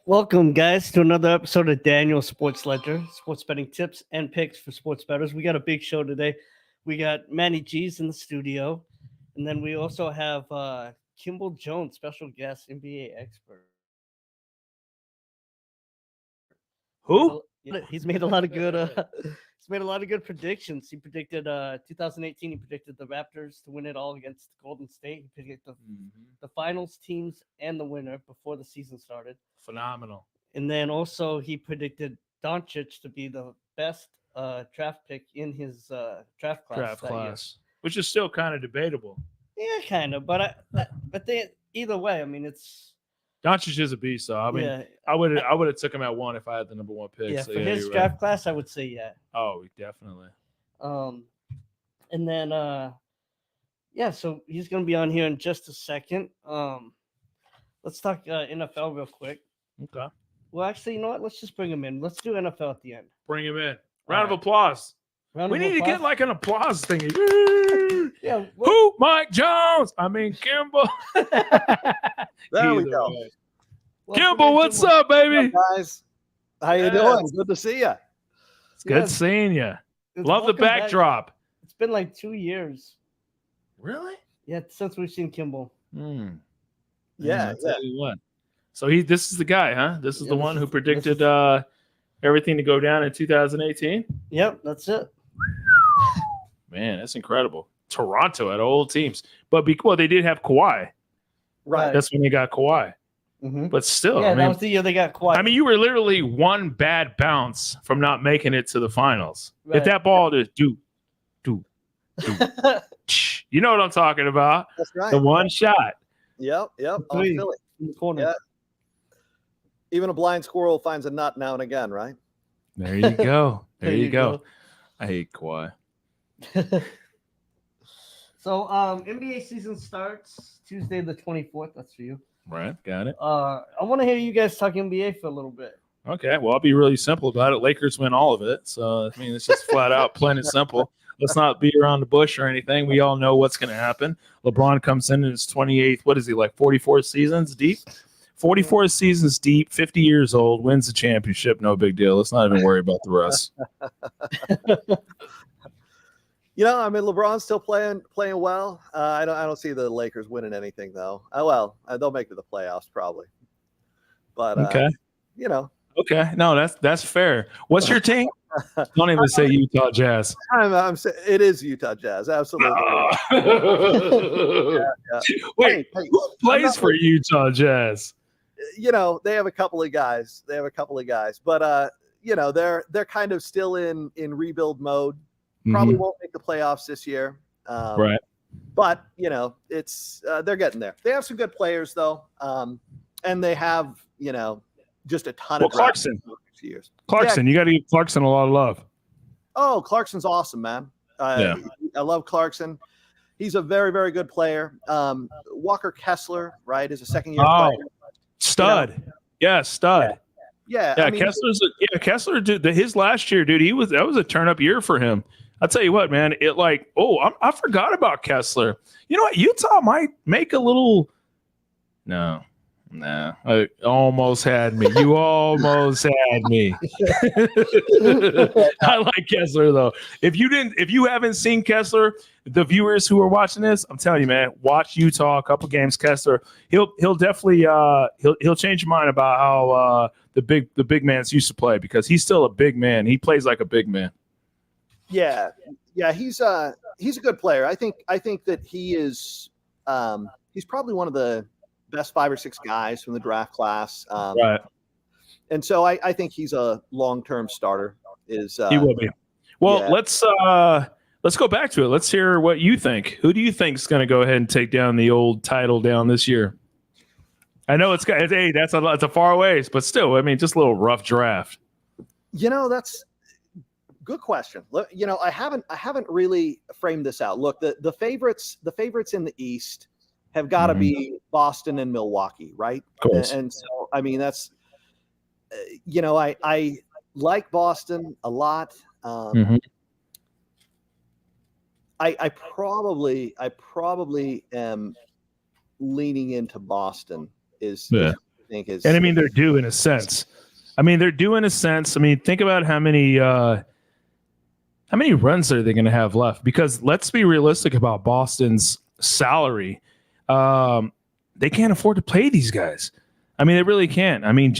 Welcome, guys, to another episode of Daniel Sports Ledger, sports betting tips and picks for sports bettors. We got a big show today. We got Mannie G's in the studio, and then we also have Kimball Jones, special guest, NBA expert. Who? He's made a lot of good. He's made a lot of good predictions. He predicted 2018. He predicted the Raptors to win it all against Golden State. He predicted the finals teams and the winner before the season started. Phenomenal. And then also he predicted Doncic to be the best draft pick in his draft class. Which is still kind of debatable. Yeah, kind of. But either way, I mean, it's Doncic is a beast, though. I mean, yeah, I would have took him at one if I had the number one pick. yeah. So, For his draft class, I would say yeah. Oh, definitely. And then yeah, so he's gonna be on here in just a second. Let's talk NFL real quick. Okay. Well, actually, you know what? Let's just bring him in. Let's do NFL at the end. Bring him in. Round of applause. We need to get like an applause thingy. Yeah. Who? Mike Jones. I mean, Kimball. There we go. Kimball, what's up, baby? Up, guys? How you doing? Good to see you. It's good seeing you. Love the backdrop. Back. It's been like 2 years. Really? Yeah, since we've seen Kimball. Yeah. Tell you what. So this is the guy, huh? This is the one who predicted everything to go down in 2018? Yep, that's it. Man, that's incredible. Toronto had old teams. But they did have Kawhi. Right. That's when they got Kawhi. Mm-hmm. But still, yeah, that was the year they got Kawhi. I mean, you were literally one bad bounce from not making it to the finals. Right. If that ball just do. You know what I'm talking about. That's right. The one shot. Yep. I'll feel it. In the corner. Yeah. Even a blind squirrel finds a nut now and again, right? There you go. There you go. I hate Kawhi. So, NBA season starts Tuesday the 24th. That's for you. Right. Got it. I want to hear you guys talk NBA for a little bit. Okay. Well, I'll be really simple about it. Lakers win all of it. So, I mean, it's just flat out, plain and simple. Let's not beat around the bush or anything. We all know what's going to happen. LeBron comes in his 28th. What is he, like 44 seasons deep? 44 seasons deep, 50 years old, wins the championship. No big deal. Let's not even worry about the rest. I mean, LeBron's still playing well. I don't see the Lakers winning anything though. They'll make it to the playoffs probably. But okay. Okay, no, that's fair. What's your team? Don't even say Utah Jazz. It is Utah Jazz, absolutely. Yeah. Wait, who plays for Utah Jazz? They have a couple of guys. But they're kind of still in rebuild mode. Probably won't make the playoffs this year. Right. But it's they're getting there. They have some good players though, and they have just a ton of Clarkson. Years. Clarkson, you got to give Clarkson a lot of love. Oh, Clarkson's awesome, man. I love Clarkson. He's a very, very good player. Walker Kessler, right, is a second-year player. Stud. Yeah, stud. Yeah. I mean, Kessler. Dude, his last year, dude, that was a turn-up year for him. I'll tell you what, man. I forgot about Kessler. You know what? Utah might make a little. No. I almost had me. You almost had me. I like Kessler though. If you haven't seen Kessler, the viewers who are watching this, I'm telling you, man, watch Utah a couple games. Kessler, he'll definitely he'll change your mind about how the big mans used to play because he's still a big man. He plays like a big man. Yeah, he's a good player. I think that he is. He's probably one of the best 5 or 6 guys from the draft class. Right. And so I think he's a long-term starter. He will be. Well, let's go back to it. Let's hear what you think. Who do you think is going to go ahead and take down the old title down this year? I know it's a far ways, but still, I mean, just a little rough draft. That's good question. Look, I haven't really framed this out. Look, the favorites in the East have got to be Boston and Milwaukee, right? Of course. And so, I mean, that's, I like Boston a lot. I probably am leaning into Boston is think is. And I mean, they're due in a sense. I mean, think about how many runs are they going to have left? Because let's be realistic about Boston's salary. They can't afford to pay these guys. I mean, they really can't. I mean,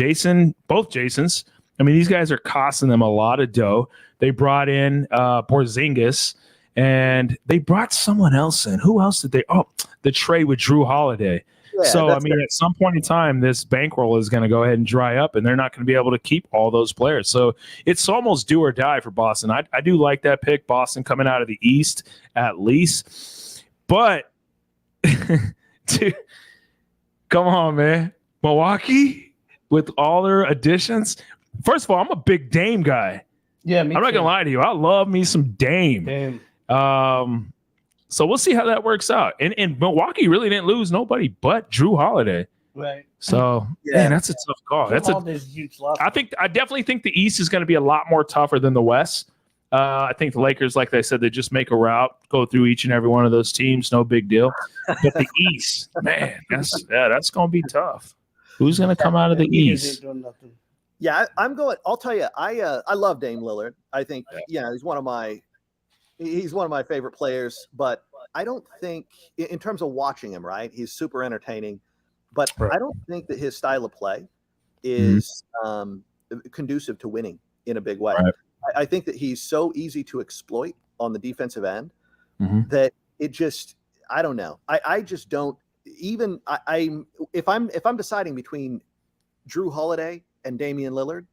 both Jasons. I mean, these guys are costing them a lot of dough. They brought in Porzingis, and they brought someone else in. Who else did they? Oh, the trade with Drew Holiday. Yeah, so, I mean, at some point in time, this bankroll is going to go ahead and dry up, and they're not going to be able to keep all those players. So it's almost do or die for Boston. I do like that pick, Boston coming out of the East at least. But, dude, come on, man. Milwaukee, with all their additions. First of all, I'm a big Dame guy. Yeah, I'm not going to lie to you. I love me some Dame. So we'll see how that works out. And Milwaukee really didn't lose nobody but Drew Holiday. Right. So, man, that's a tough call. Drew Holiday's a huge loss. I definitely think the East is going to be a lot more tougher than the West. I think the Lakers, like they said, they just make a route, go through each and every one of those teams, no big deal. But the East, man, that's going to be tough. Who's going to come out of the East? Yeah, I'll tell you, I love Dame Lillard. I think he's one of my favorite players, but I don't think in terms of watching him, right? He's super entertaining, but I don't think that his style of play is conducive to winning in a big way. Right. I think that he's so easy to exploit on the defensive end that it just, I don't know. I just don't even, if I'm deciding between Drew Holiday and Damian Lillard,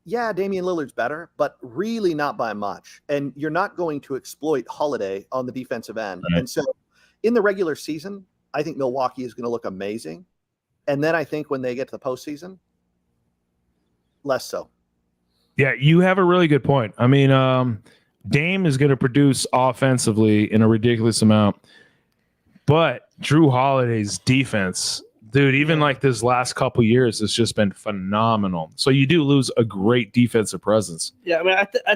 yeah, Damian Lillard's better, but really not by much. And you're not going to exploit Holiday on the defensive end. Right. And so in the regular season, I think Milwaukee is going to look amazing. And then I think when they get to the postseason, less so. Yeah, you have a really good point. I mean, Dame is going to produce offensively in a ridiculous amount. But Drew Holiday's defense, dude, even like this last couple years has just been phenomenal. So you do lose a great defensive presence. Yeah, I mean, I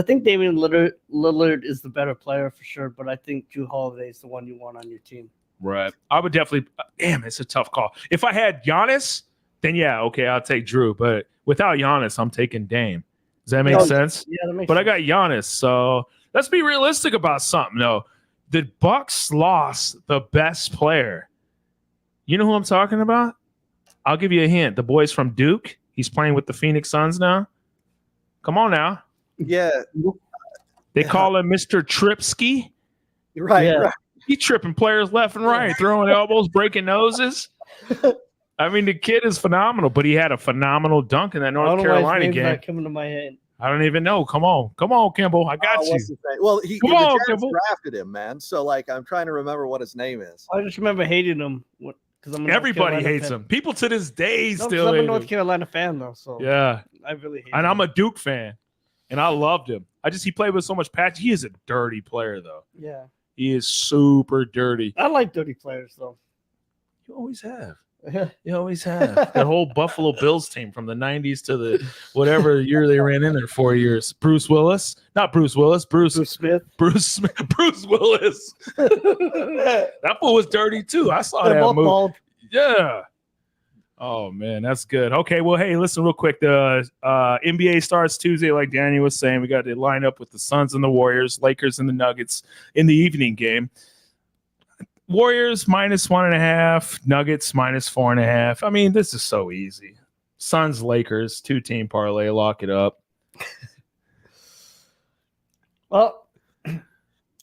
think Damian Lillard is the better player for sure, but I think Drew Holiday is the one you want on your team. Right. I would definitely. Damn, it's a tough call. If I had Giannis, then yeah, okay, I'll take Drew. But without Giannis, I'm taking Dame. Does that make sense? Yeah, that makes sense. But I got Giannis, so let's be realistic about something. No, the Bucks lost the best player. You know who I'm talking about? I'll give you a hint. The boy's from Duke. He's playing with the Phoenix Suns now. Come on now. Yeah. They call him Mr. Tripsky. Right, yeah. Right. He's tripping players left and right, throwing elbows, breaking noses. I mean, the kid is phenomenal, but he had a phenomenal dunk in that North Carolina game. Not coming to my head. I don't even know. Come on, Kimball. I got you. Well, the Jazz drafted him, man. So, like, I'm trying to remember what his name is. I just remember hating him. Everybody hates him. People to this day still hate him. I'm a North Carolina fan, though. So yeah, I really hate him. And I'm a Duke fan, and I loved him. He played with so much passion. He is a dirty player, though. Yeah. He is super dirty. I like dirty players, though. You always have. You always have. That whole Buffalo Bills team from the 90s to the whatever year they ran in there 4 years. Bruce Willis. Not Bruce Willis. Bruce Smith. Bruce Willis. That fool was dirty, too. I saw that movie. Bald. Yeah. Oh, man, that's good. Okay, well, hey, listen real quick. The NBA starts Tuesday, like Daniel was saying. We got to line up with the Suns and the Warriors, Lakers and the Nuggets in the evening game. Warriors -1.5, Nuggets -4.5. I mean, this is so easy. Suns, Lakers, 2-team parlay. Lock it up. Well,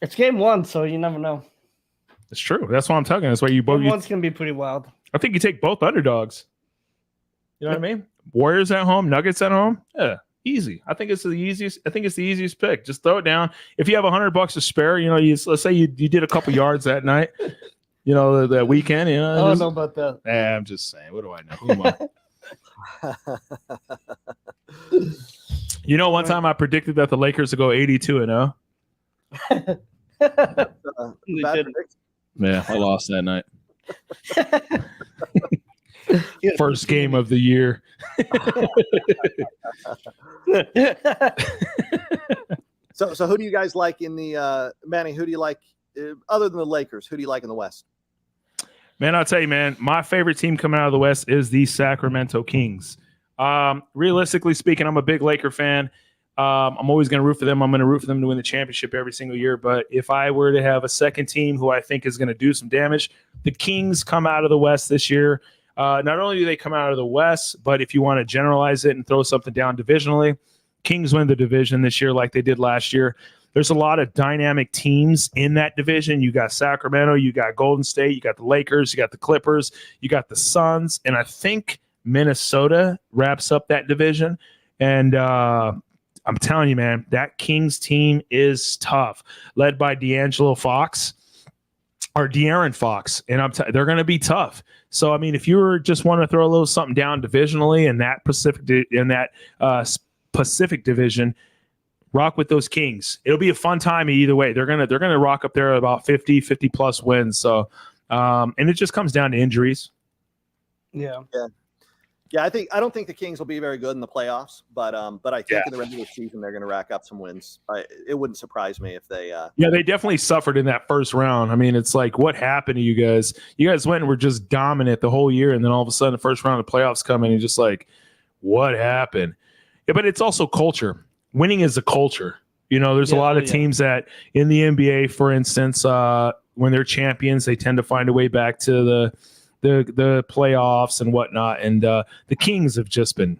it's game one, so you never know. It's true. That's what I'm talking. That's why you both. Game one's going to be pretty wild. I think you take both underdogs. You know what I mean? Warriors at home, Nuggets at home. Yeah, easy. I think it's the easiest pick. Just throw it down. If you have $100 to spare, let's say you did a couple yards that night. That weekend. I don't know about that. I'm just saying. What do I know? Who am I? One time I predicted that the Lakers would go 82-0. Yeah, I lost that night. First game of the year. So who do you guys like in the Manny? Who do you like other than the Lakers? Who do you like in the West? Man, I'll tell you, man, my favorite team coming out of the West is the Sacramento Kings. Realistically speaking, I'm a big Laker fan. I'm always going to root for them. I'm going to root for them to win the championship every single year. But if I were to have a second team who I think is going to do some damage, the Kings come out of the West this year. Not only do they come out of the West, but if you want to generalize it and throw something down divisionally, Kings win the division this year like they did last year. There's a lot of dynamic teams in that division. You got Sacramento, you got Golden State, you got the Lakers, you got the Clippers, you got the Suns, and I think Minnesota wraps up that division. And I'm telling you, man, that Kings team is tough, led by De'Aaron Fox, and they're going to be tough. So, I mean, if you just want to throw a little something down divisionally in that Pacific division, rock with those Kings. It'll be a fun time either way. They're gonna rock up there about 50 plus wins. So, and it just comes down to injuries. Yeah. I don't think the Kings will be very good in the playoffs, but I think in the regular season they're going to rack up some wins. It wouldn't surprise me if they. They definitely suffered in that first round. I mean, it's like, what happened to you guys? You guys went and were just dominant the whole year, and then all of a sudden, the first round of playoffs come in, and just like, what happened? Yeah, but it's also culture. Winning is a culture. You know, there's a lot of teams that in the NBA, for instance, when they're champions, they tend to find a way back to the playoffs and whatnot. And the Kings have just been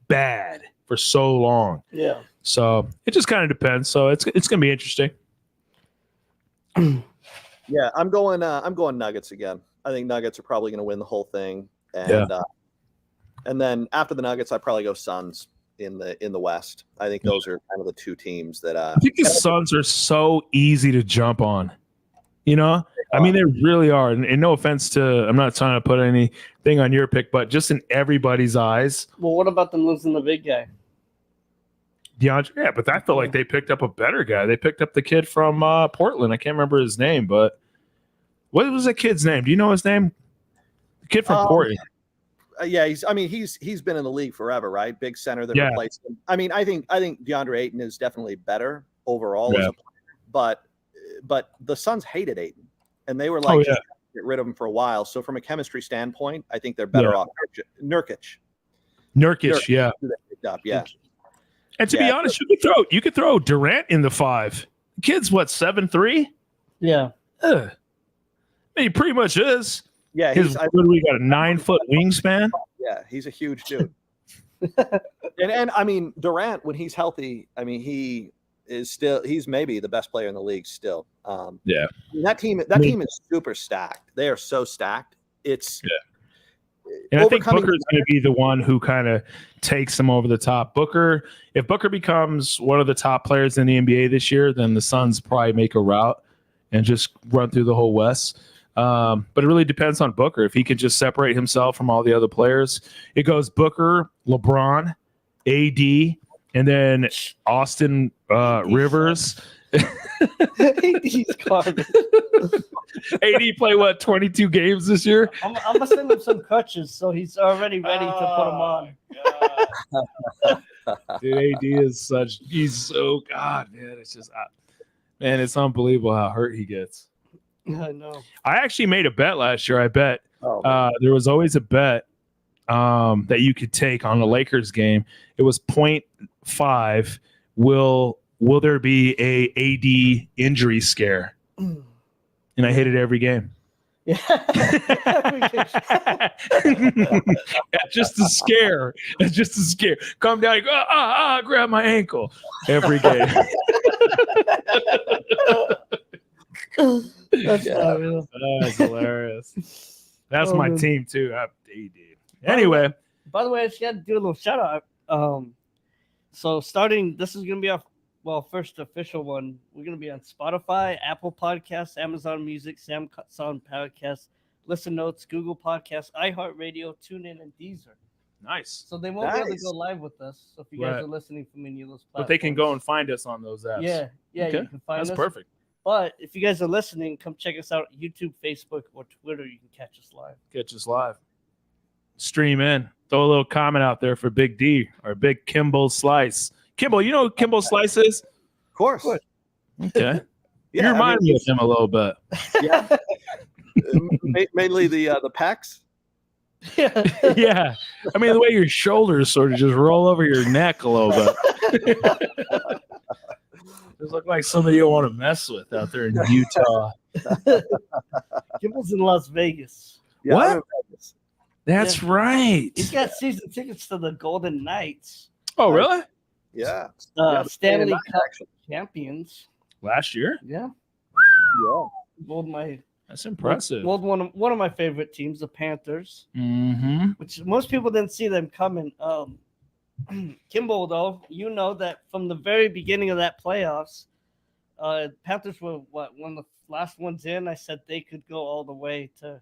bad for so long. Yeah. So it just kind of depends. So it's going to be interesting. Yeah, I'm going Nuggets again. I think Nuggets are probably going to win the whole thing. And then after the Nuggets, I probably go Suns in the West. I think those are kind of the two teams that I think the Suns are so easy to jump on. You know, I mean, they really are. And no offense to, I'm not trying to put anything on your pick, but just in everybody's eyes. Well, what about them losing the big guy? DeAndre, yeah, but I felt like they picked up a better guy. They picked up the kid from Portland. I can't remember his name, but what was that kid's name? Do you know his name? The kid from Portland. Yeah, he's been in the league forever, right? Big center that replaced him. I mean, I think DeAndre Ayton is definitely better overall as a player, but the Suns hated Ayton, and they were like, get rid of him for a while. So from a chemistry standpoint, I think they're better off. Nurkic, yeah. Yeah. And to be honest, you could throw Durant in the 5. The kid's what, 7'3"? Yeah. He pretty much is. Yeah, we got a 9-foot wingspan. Yeah, he's a huge dude. and I mean, Durant, when he's healthy, I mean, he's maybe the best player in the league still. That team is super stacked. They are so stacked. And I think Booker's going to be the one who kind of takes them over the top. If Booker becomes one of the top players in the NBA this year, then the Suns probably make a route and just run through the whole West. But it really depends on Booker. If he could just separate himself from all the other players, it goes Booker, LeBron, AD, and then Austin Rivers. He's garbage. AD play 22 games this year? I'm gonna send him some crutches, so he's already ready to put them on. Dude, AD is man. It's just it's unbelievable how hurt he gets. I know. I actually made a bet last year. I bet there was always a bet that you could take on the Lakers game. It was 0.5. Will there be a AD injury scare? And I hit it every game. Yeah. Just a scare. Come down, grab my ankle every game. That's hilarious. That's my team too. AD. Anyway, by the way, I just got to do a little shout out. So starting, this is gonna be our first official one. We're gonna be on Spotify, Apple Podcasts, Amazon Music, Samsung Podcasts, Listen Notes, Google Podcasts, iHeartRadio, TuneIn, and Deezer. Nice. So they won't be able to go live with us. So if you guys are listening from any of those platforms, but they can go and find us on those apps. Yeah, okay. You can find us. That's perfect. But if you guys are listening, come check us out on YouTube, Facebook, or Twitter. You can catch us live. Stream in. Throw a little comment out there for Big D or Big Kimball Slice. Kimball, you know who Kimball Slice is? Of course. Okay. You remind me of him a little bit. Yeah. Mainly the pecs. Yeah. Yeah. I mean, the way your shoulders sort of just roll over your neck a little bit. Just look like somebody you want to mess with out there in Utah. Kimball's in Las Vegas. Yeah, What? I'm in Vegas. That's right. He's got season tickets to the Golden Knights, Oh, really? Yeah. Yeah, Stanley Night Cup action. champions. Last year? Yeah, Yeah. That's impressive. One of my favorite teams, the Panthers, Mm-hmm. which most people didn't see them coming. Kimball, though, you know that from the very beginning of that playoffs, Panthers were one of the last ones in. I said they could go all the way to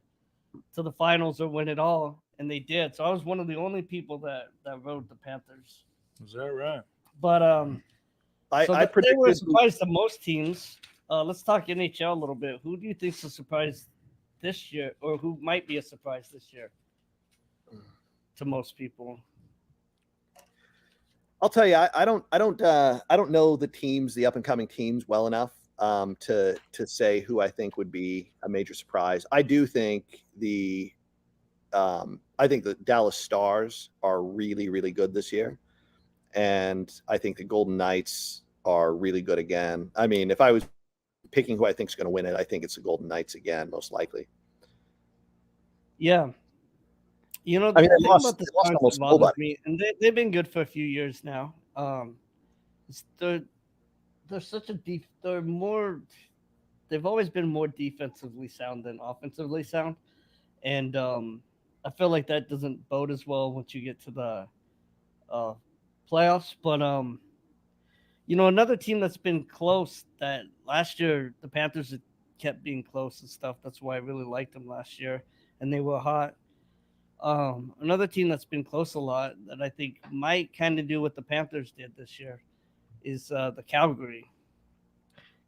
the finals or win it all, and they did. So I was one of the only people that rode the Panthers. Is that right? But I they were predicted surprised to most teams. Let's talk NHL a little bit. Who do you think's a surprise this year, or who might be a surprise this year to most people? I'll tell you, I don't know the teams, the up and coming teams, well enough to say who I think would be a major surprise. I do think the Dallas Stars are really, really good this year, and I think the Golden Knights are really good again. I mean, if I was picking who I think is going to win it, I think it's the Golden Knights again, most likely. Yeah. You know, I mean, the they thing lost about the almost Stars that bothers nobody. me, and they've been good for a few years now. They're such a deep. They've always been more defensively sound than offensively sound, and I feel like that doesn't bode as well once you get to the playoffs. But you know, another team that's been close, that last year the Panthers had kept being close and stuff. That's why I really liked them last year, and they were hot. Another team that's been close a lot that I think might kind of do what the Panthers did this year is the Calgary.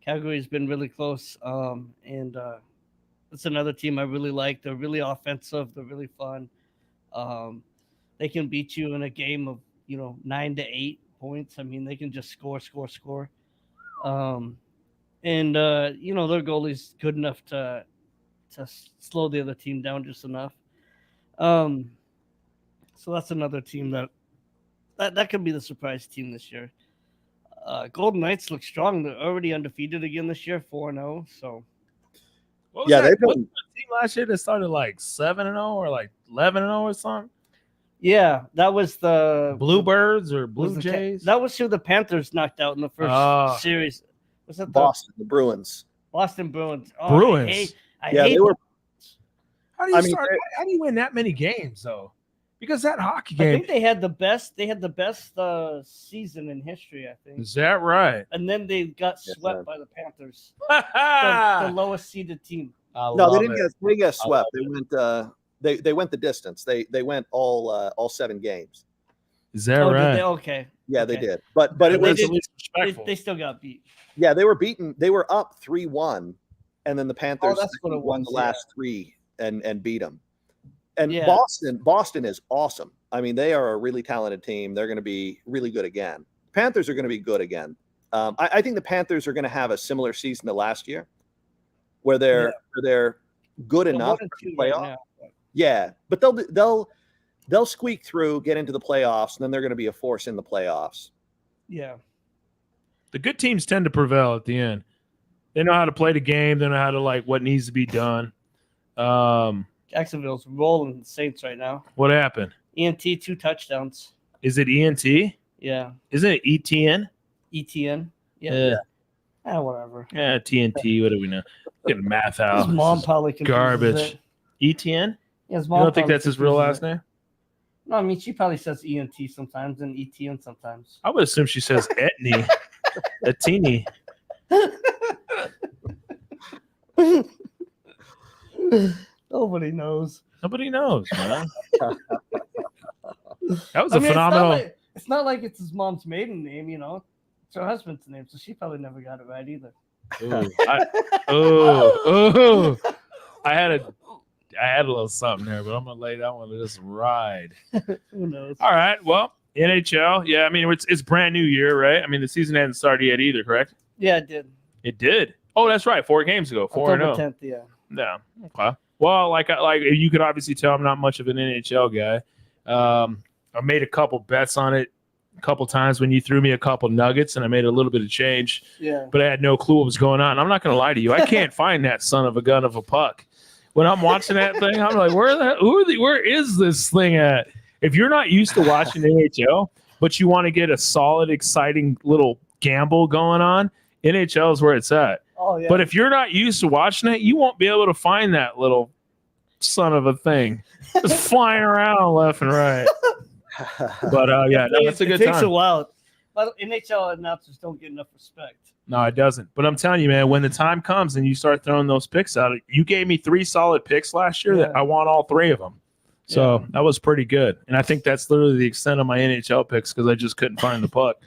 Calgary's been really close, and it's another team I really like. They're really offensive. They're really fun. They can beat you in a game of 9 to 8 points. I mean, they can just score. And their goalie's good enough to slow the other team down just enough. So that's another team that could be the surprise team this year. Golden Knights look strong. They're already undefeated again this year, 4-0. So What was Yeah, that? they've Wasn't been. that team last year that started like 7-0 or like 11-0 or something? yeah, that was the Bluebirds or was Blue the Jays? that was who the Panthers knocked out in the first Oh. series. Was that the Boston, the Bruins. Boston Bruins? Oh, Bruins. I Yeah, hate they were. How do you I mean, start? How do you win that many games though? Because that hockey I game, think they had the best. They had the best season in history, I think. is that right? And then they got Yes, swept sir. by the Panthers, the lowest seeded team. No, they didn't get swept. They went the distance. They went all 7 games. Is that Oh, right? did they? Okay. Yeah, they Okay. did. But it That's was at least They, respectful. still got beat. yeah, they were beaten. They were up 3-1, and then the Panthers that's what it won was, the last 3 and beat them. And Yeah. Boston is awesome. I mean, they are a really talented team. They're going to be really good again. Panthers are going to be good again. I think the Panthers are going to have a similar season to last year, where they're good They're enough 1-2 for the right playoff. now. Yeah, but they'll squeak through, get into the playoffs, and then they're going to be a force in the playoffs. Yeah. The good teams tend to prevail at the end. They know how to play the game. They know how to like what needs to be done. Jacksonville's rolling the Saints right now. What happened? ENT 2 touchdowns. Is it ENT? Yeah. Isn't it ETN? ETN. Yeah. Yeah. Whatever. Yeah, TNT. What do we know? Get math out. His mom probably confuses Garbage. it. ETN? Yeah, his You mom don't think probably that's his real confuses last name? it. No, I mean she probably says ENT sometimes and ETN sometimes. I would assume she says Etney. Etini. Nobody knows. Nobody knows, man. That was I a mean, phenomenal. It's not like it's his mom's maiden name, It's her husband's name, so she probably never got it right either. I had a little something there, but I'm gonna lay that one to just ride. Who knows? All right. Well, NHL. Yeah, I mean it's brand new year, right? I mean the season hasn't started yet either, correct? Yeah, it did. It did. Oh, that's right. 4 games ago. 4-0. October 10th, yeah. Yeah. Okay. Well, like you could obviously tell, I'm not much of an NHL guy. I made a couple bets on it a couple times when you threw me a couple nuggets, and I made a little bit of change. Yeah. But I had no clue what was going on. I'm not going to lie to you. I can't find that son of a gun of a puck. When I'm watching that thing, I'm like, where is this thing at? If you're not used to watching NHL, but you want to get a solid, exciting little gamble going on, NHL is where it's at. Oh, yeah. But if you're not used to watching it, you won't be able to find that little son of a thing just flying around left and right. But yeah, no, that's a good time. It takes time. a while. But NHL announcers don't get enough respect. No, it doesn't. But I'm telling you, man, when the time comes and you start throwing those picks out, you gave me 3 solid picks last year. That I want all 3 of them. So that was pretty good. And I think that's literally the extent of my NHL picks because I just couldn't find the puck.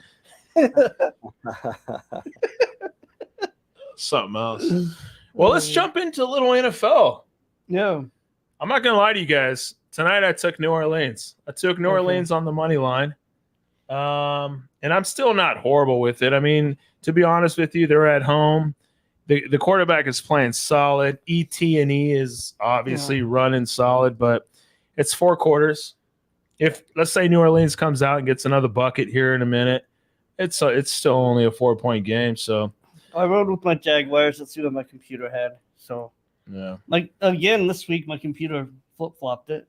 Something else. Well, let's jump into a little NFL. Yeah. I'm not going to lie to you guys. Tonight I took New Orleans. I took New Orleans on the money line. And I'm still not horrible with it. I mean, to be honest with you, they're at home. The quarterback is playing solid. ET&E is obviously running solid, but it's 4 quarters. If let's say New Orleans comes out and gets another bucket here in a minute, it's still only a 4-point game. So I rode with my Jaguars. Let's see what my computer had. So yeah, like again this week, my computer flip-flopped it.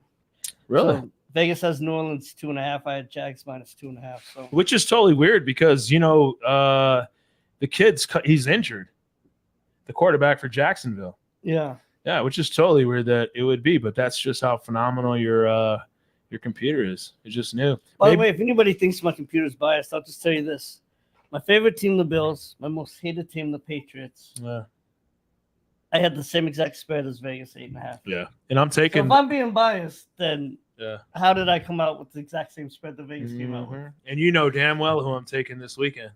Really? So Vegas has New Orleans 2.5. I had Jags -2.5. So which is totally weird because the he's injured. The quarterback for Jacksonville. Yeah. Yeah, which is totally weird that it would be, but that's just how phenomenal your computer is. It's just new. By the way, if anybody thinks my computer's biased, I'll just tell you this. My favorite team, the Bills. My most hated team, the Patriots. Yeah. I had the same exact spread as Vegas, 8.5. Yeah. And I'm taking. So if I'm being biased, then yeah. How did I come out with the exact same spread that Vegas came out with? And you know damn well who I'm taking this weekend.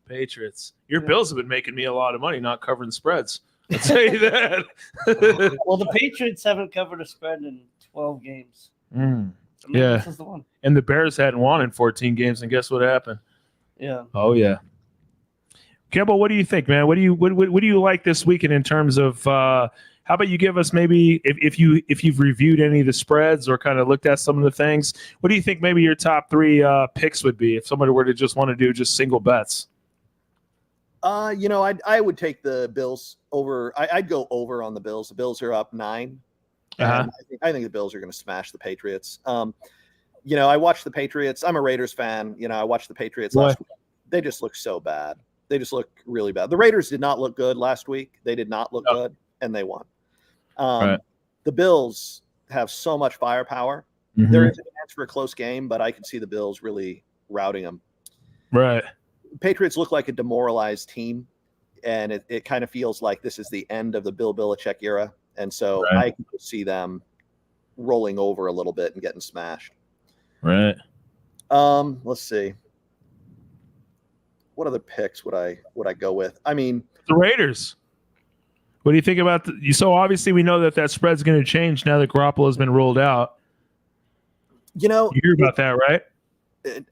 Patriots. Your Bills have been making me a lot of money not covering spreads. I'll tell you that. Well, the Patriots haven't covered a spread in 12 games. So yeah. This is the one. And the Bears hadn't won in 14 games, and guess what happened? Yeah. Oh, yeah. Kimball, what do you think, man? What do you like this weekend in terms of how about you give us maybe if you've reviewed any of the spreads or kind of looked at some of the things, what do you think maybe your top 3 picks would be if somebody were to just want to do just single bets? I would take the Bills over. I'd go over on the Bills. The Bills are up 9. I think the Bills are going to smash the Patriots. I watched the Patriots. I'm a Raiders fan. I watched the Patriots last week. They just look so bad. They just look really bad. The Raiders did not look good last week. They did not look good, and they won. The Bills have so much firepower. There is a chance for a close game, but I could see the Bills really routing them. Right. Patriots look like a demoralized team, and it kind of feels like this is the end of the Bill Belichick era. And so I can see them rolling over a little bit and getting smashed. Right. Let's see. What other picks would I go with? I mean, the Raiders. What do you think about so obviously we know that spread's going to change now that Garoppolo has been ruled out. You hear about that, right?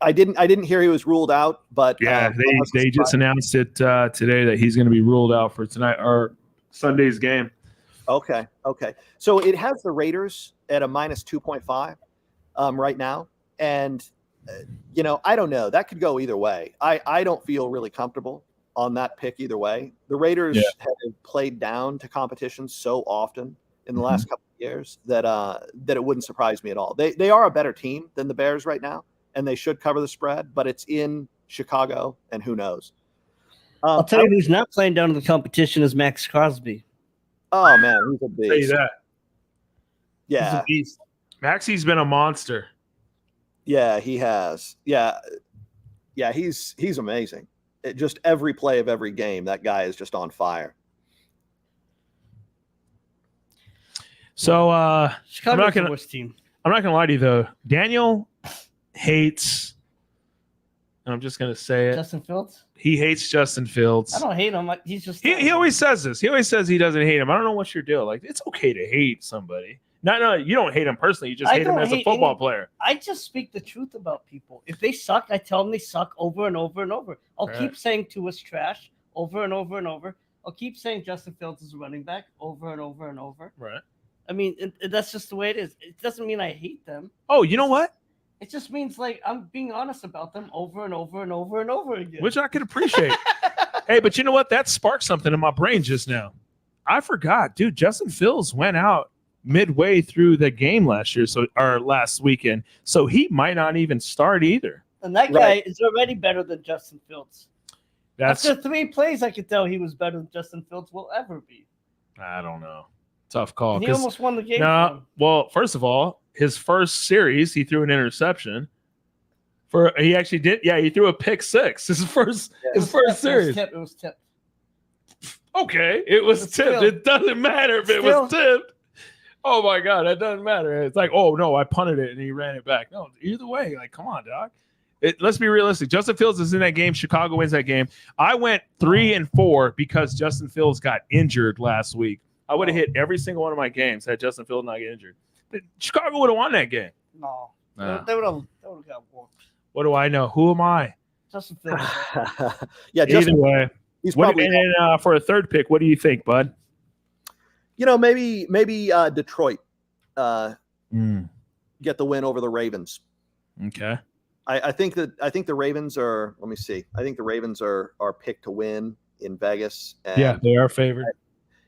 I didn't hear he was ruled out, but yeah, they just announced it today that he's going to be ruled out for tonight or Sunday's game. Okay. So it has the Raiders at a -2.5 right now, and I don't know. That could go either way. I don't feel really comfortable on that pick either way. The Raiders have played down to competition so often in the last couple of years that it wouldn't surprise me at all. They are a better team than the Bears right now, and they should cover the spread, but it's in Chicago, and who knows? I'll tell you who's not playing down to the competition is Max Crosby. Oh, man, he's a beast. I'll tell you that. Yeah. He's a beast. Maxie's been a monster. Yeah, he has. Yeah, he's amazing. Just every play of every game, that guy is just on fire. So Chicago's the worst team. I'm not gonna lie to you though. Daniel hates, and I'm just gonna say it. Justin Fields? He hates Justin Fields. I don't hate him. He's just he always says this. He always says he doesn't hate him. I don't know what's your deal. Like, it's okay to hate somebody. No, you don't hate him personally. You just hate him as a football player. I just speak the truth about people. If they suck, I tell them they suck over and over and over. I'll keep saying Tua's trash over and over and over. I'll keep saying Justin Fields is a running back over and over and over. Right. I mean, that's just the way it is. It doesn't mean I hate them. Oh, you know what? It just means like I'm being honest about them over and over and over and over again. Which I can appreciate. Hey, but you know what? That sparked something in my brain just now. I forgot, dude. Justin Fields went out midway through the game last weekend, so he might not even start either. And that guy is already better than Justin Fields. That's After 3 plays, I could tell he was better than Justin Fields will ever be. I don't know. Tough call. And he almost won the game. No, well, first of all, his first series, he threw an interception. He actually did. Yeah, he threw a pick six. His first series. It was tipped. Okay, it was tipped. Still, it doesn't matter if it was tipped. Oh my God, it doesn't matter. It's like, oh no, I punted it and he ran it back. No, either way, like, come on, dog. Let's be realistic. Justin Fields is in that game. Chicago wins that game. I went 3-4 because Justin Fields got injured last week. I would have hit every single one of my games had Justin Fields not get injured. Chicago would have won that game. No. Nah. They would have got whooped. What do I know? Who am I? Justin Fields. Yeah, Justin, either way. he's probably. And for a third pick, what do you think, bud? Maybe Detroit get the win over the Ravens. Okay. I think the Ravens are. Let me see. I think the Ravens are picked to win in Vegas. And they are favored.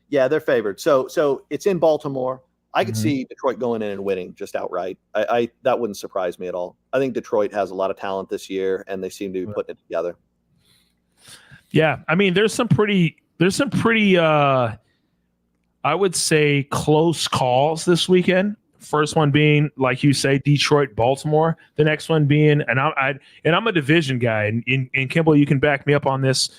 Yeah, they're favored. So it's in Baltimore. I could see Detroit going in and winning just outright. I that wouldn't surprise me at all. I think Detroit has a lot of talent this year, and they seem to be putting it together. Yeah, I mean, there's some pretty I would say close calls this weekend. First one being, like you say, Detroit, Baltimore. The next one being, and I'm a division guy, and Kimball, you can back me up on this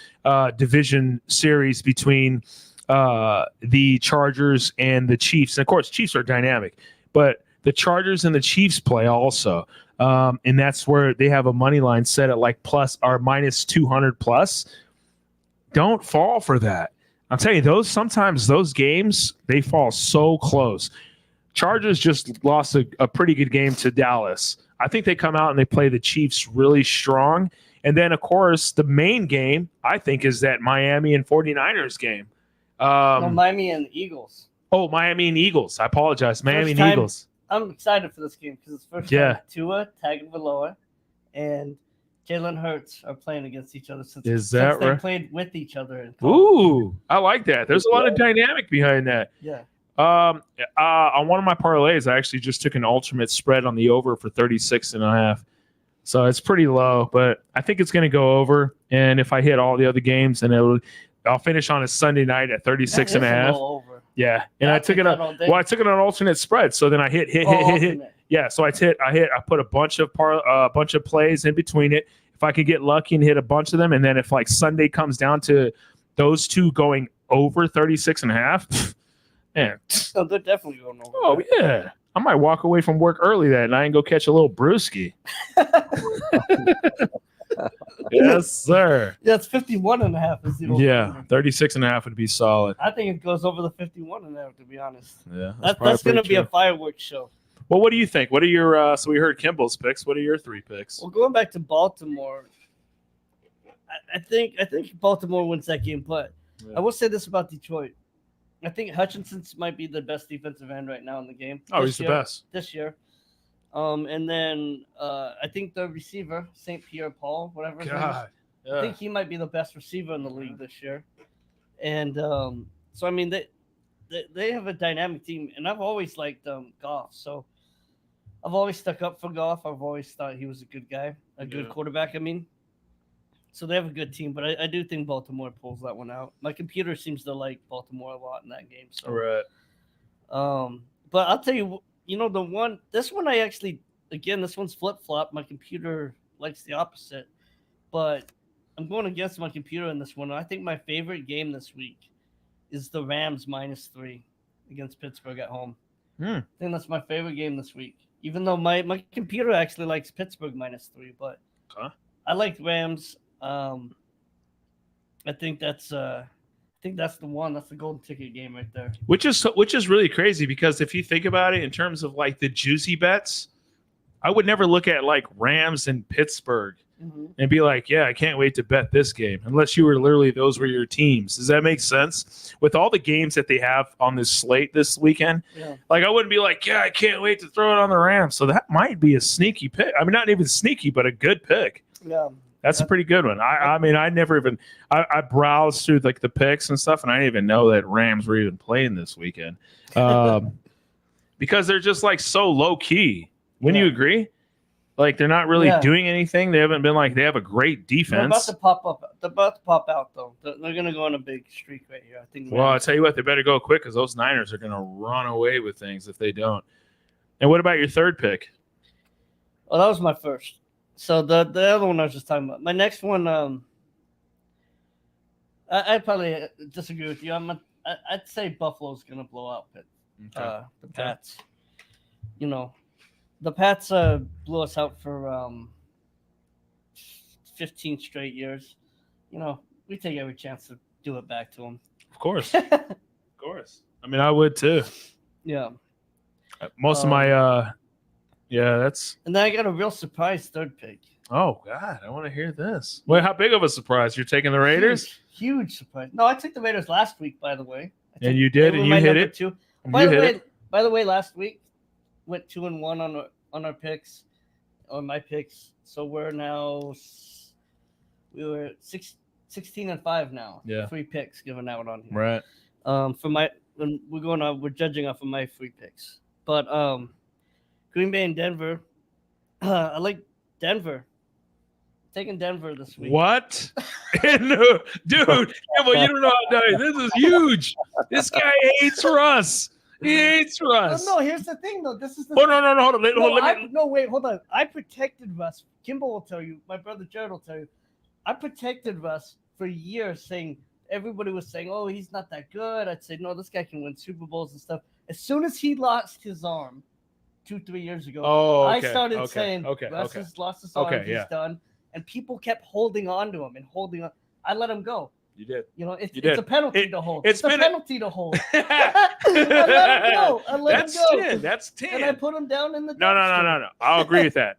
division series between the Chargers and the Chiefs. And of course, Chiefs are dynamic, but the Chargers and the Chiefs play also, and that's where they have a money line set at like plus or minus 200 plus. Don't fall for that. I'm telling you, sometimes those games, they fall so close. Chargers just lost a pretty good game to Dallas. I think they come out and they play the Chiefs really strong. And then, of course, the main game, I think, is that Miami and 49ers game. Miami and Eagles. Oh, Miami and Eagles. I apologize. Miami and Eagles. I'm excited for this game because it's first time Tua, Tagovailoa, and Jalen Hurts are playing against each other since they played with each other. Ooh, I like that. There's a lot of dynamic behind that. Yeah. On one of my parlays, I actually just took an alternate spread on the over for 36.5. So it's pretty low, but I think it's going to go over. And if I hit all the other games, and I'll finish on a Sunday night at 36.5. Yeah, and I took it on. Well, I took it on alternate spread. So then I hit. Yeah, so I put a bunch of plays in between it. If I could get lucky and hit a bunch of them, and then if like Sunday comes down to those two going over 36.5, man. So they're definitely going over. Oh yeah, I might walk away from work early that night and go catch a little brewski. Yes, sir. Yeah, it's 51.5 is the over. Yeah, 36.5 would be solid. I think it goes over the 51.5, to be honest. Yeah, that's going to be a fireworks show. Well, what do you think? What are your so we heard Kimball's picks. What are your 3 picks? Well, going back to Baltimore, I think Baltimore wins that game, but I will say this about Detroit. I think Hutchinson's might be the best defensive end right now in the game. Oh, he's the best this year. And then I think the receiver, St. Pierre Paul, whatever his name is, I think he might be the best receiver in the league this year. And so, I mean, they have a dynamic team, and I've always liked Goff. So I've always stuck up for Goff. I've always thought he was a good guy, a good quarterback, I mean. So they have a good team, but I do think Baltimore pulls that one out. My computer seems to like Baltimore a lot in that game. So. Right. But I'll tell you, this one I actually, again, this one's flip-flop. My computer likes the opposite, but I'm going against my computer in this one. I think my favorite game this week is the Rams -3 against Pittsburgh at home. I think that's my favorite game this week, even though my computer actually likes Pittsburgh -3, but I like Rams. I think that's the one. That's the golden ticket game right there. Which is really crazy because if you think about it in terms of like the juicy bets, I would never look at like Rams and Pittsburgh and be like, yeah, I can't wait to bet this game, unless you were literally those were your teams. Does that make sense? With all the games that they have on this slate this weekend, like I wouldn't be like, yeah, I can't wait to throw it on the Rams. So that might be a sneaky pick. I mean, not even sneaky, but a good pick. Yeah. That's a pretty good one. I mean, I never even I browsed through like the picks and stuff, and I didn't even know that Rams were even playing this weekend, because they're just like so low key. Wouldn't you agree? Like they're not really doing anything. They haven't been like they have a great defense. They're about to pop up. They're about to pop out though. They're gonna go on a big streak right here. I think. Well, I'll tell you what, they better go quick because those Niners are gonna run away with things if they don't. And what about your third pick? Oh, that was my first. So the other one I was just talking about. My next one, I'd probably disagree with you. I'd say Buffalo's gonna blow out Pitt. The Pats. You know, the Pats blew us out for 15 straight years. You know, we take every chance to do it back to them. Of course, of course. I mean, I would too. Yeah. Most of my that's. And then I got a real surprise third pick. Oh God, I want to hear this. Wait, how big of a surprise? You're taking the Raiders? Huge surprise. No, I took the Raiders last week, by the way. And you did, and you hit it too. By the way, last week went 2-1 on our picks, on my picks. So we were 16-5 now. Yeah, 3 picks given out on here. Right. We're judging off of my 3 picks. But Green Bay and Denver. I like Denver. Taking Denver this week. What? No, dude, Kimball, you don't know how to. This is huge. This guy hates Russ. He hates Russ. No, here's the thing, though. This is the. Oh no, hold on. Wait, hold on. I protected Russ. Kimball will tell you. My brother Jared will tell you. I protected Russ for years, saying everybody was saying, "Oh, he's not that good." I'd say, "No, this guy can win Super Bowls and stuff." As soon as he lost his arm 2-3 years ago, I started saying, Russ has lost his arm. He's done. And people kept holding on to him and holding on. I let him go. You did. You know, it's a penalty to hold. It's a penalty to hold. I let him go. That's 10. That's 10. And I put him down in the No. I'll agree with that.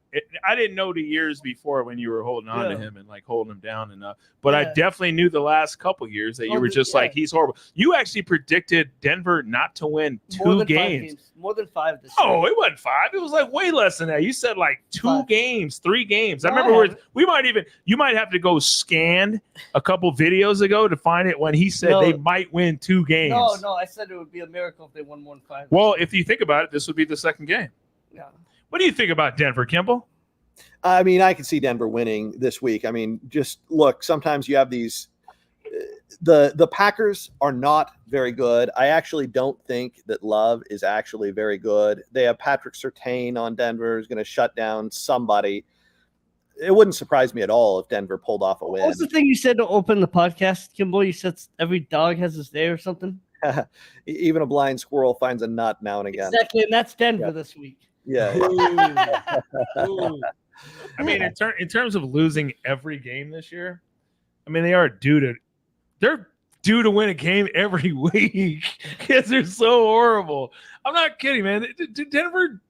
I didn't know the years before when you were holding on to him and like holding him down enough. But I definitely knew the last couple years that you were just like, he's horrible. You actually predicted Denver not to win 2 games. More than 5 this year. Oh, it wasn't 5. It was like way less than that. You said like 2 games, 3 games. I remember you might have to go scan a couple videos ago to find it when he said they might win 2 games. No, I said it would be a miracle if they won more than 5. Well, if you think about it, this would be the second game. Yeah. What do you think about Denver, Kimball? I mean, I can see Denver winning this week. I mean, just look, sometimes you have these the Packers are not very good. I actually don't think that Love is actually very good. They have Patrick Surtain on Denver is going to shut down somebody. It wouldn't surprise me at all if Denver pulled off a win. What was the thing you said to open the podcast, Kimball? You said every dog has his day or something? Even a blind squirrel finds a nut now and again. Exactly, and that's Denver this week. Yeah. Ooh. I mean, in terms of losing every game this year, I mean, they're due to win a game every week because they're so horrible. I'm not kidding, man. Denver,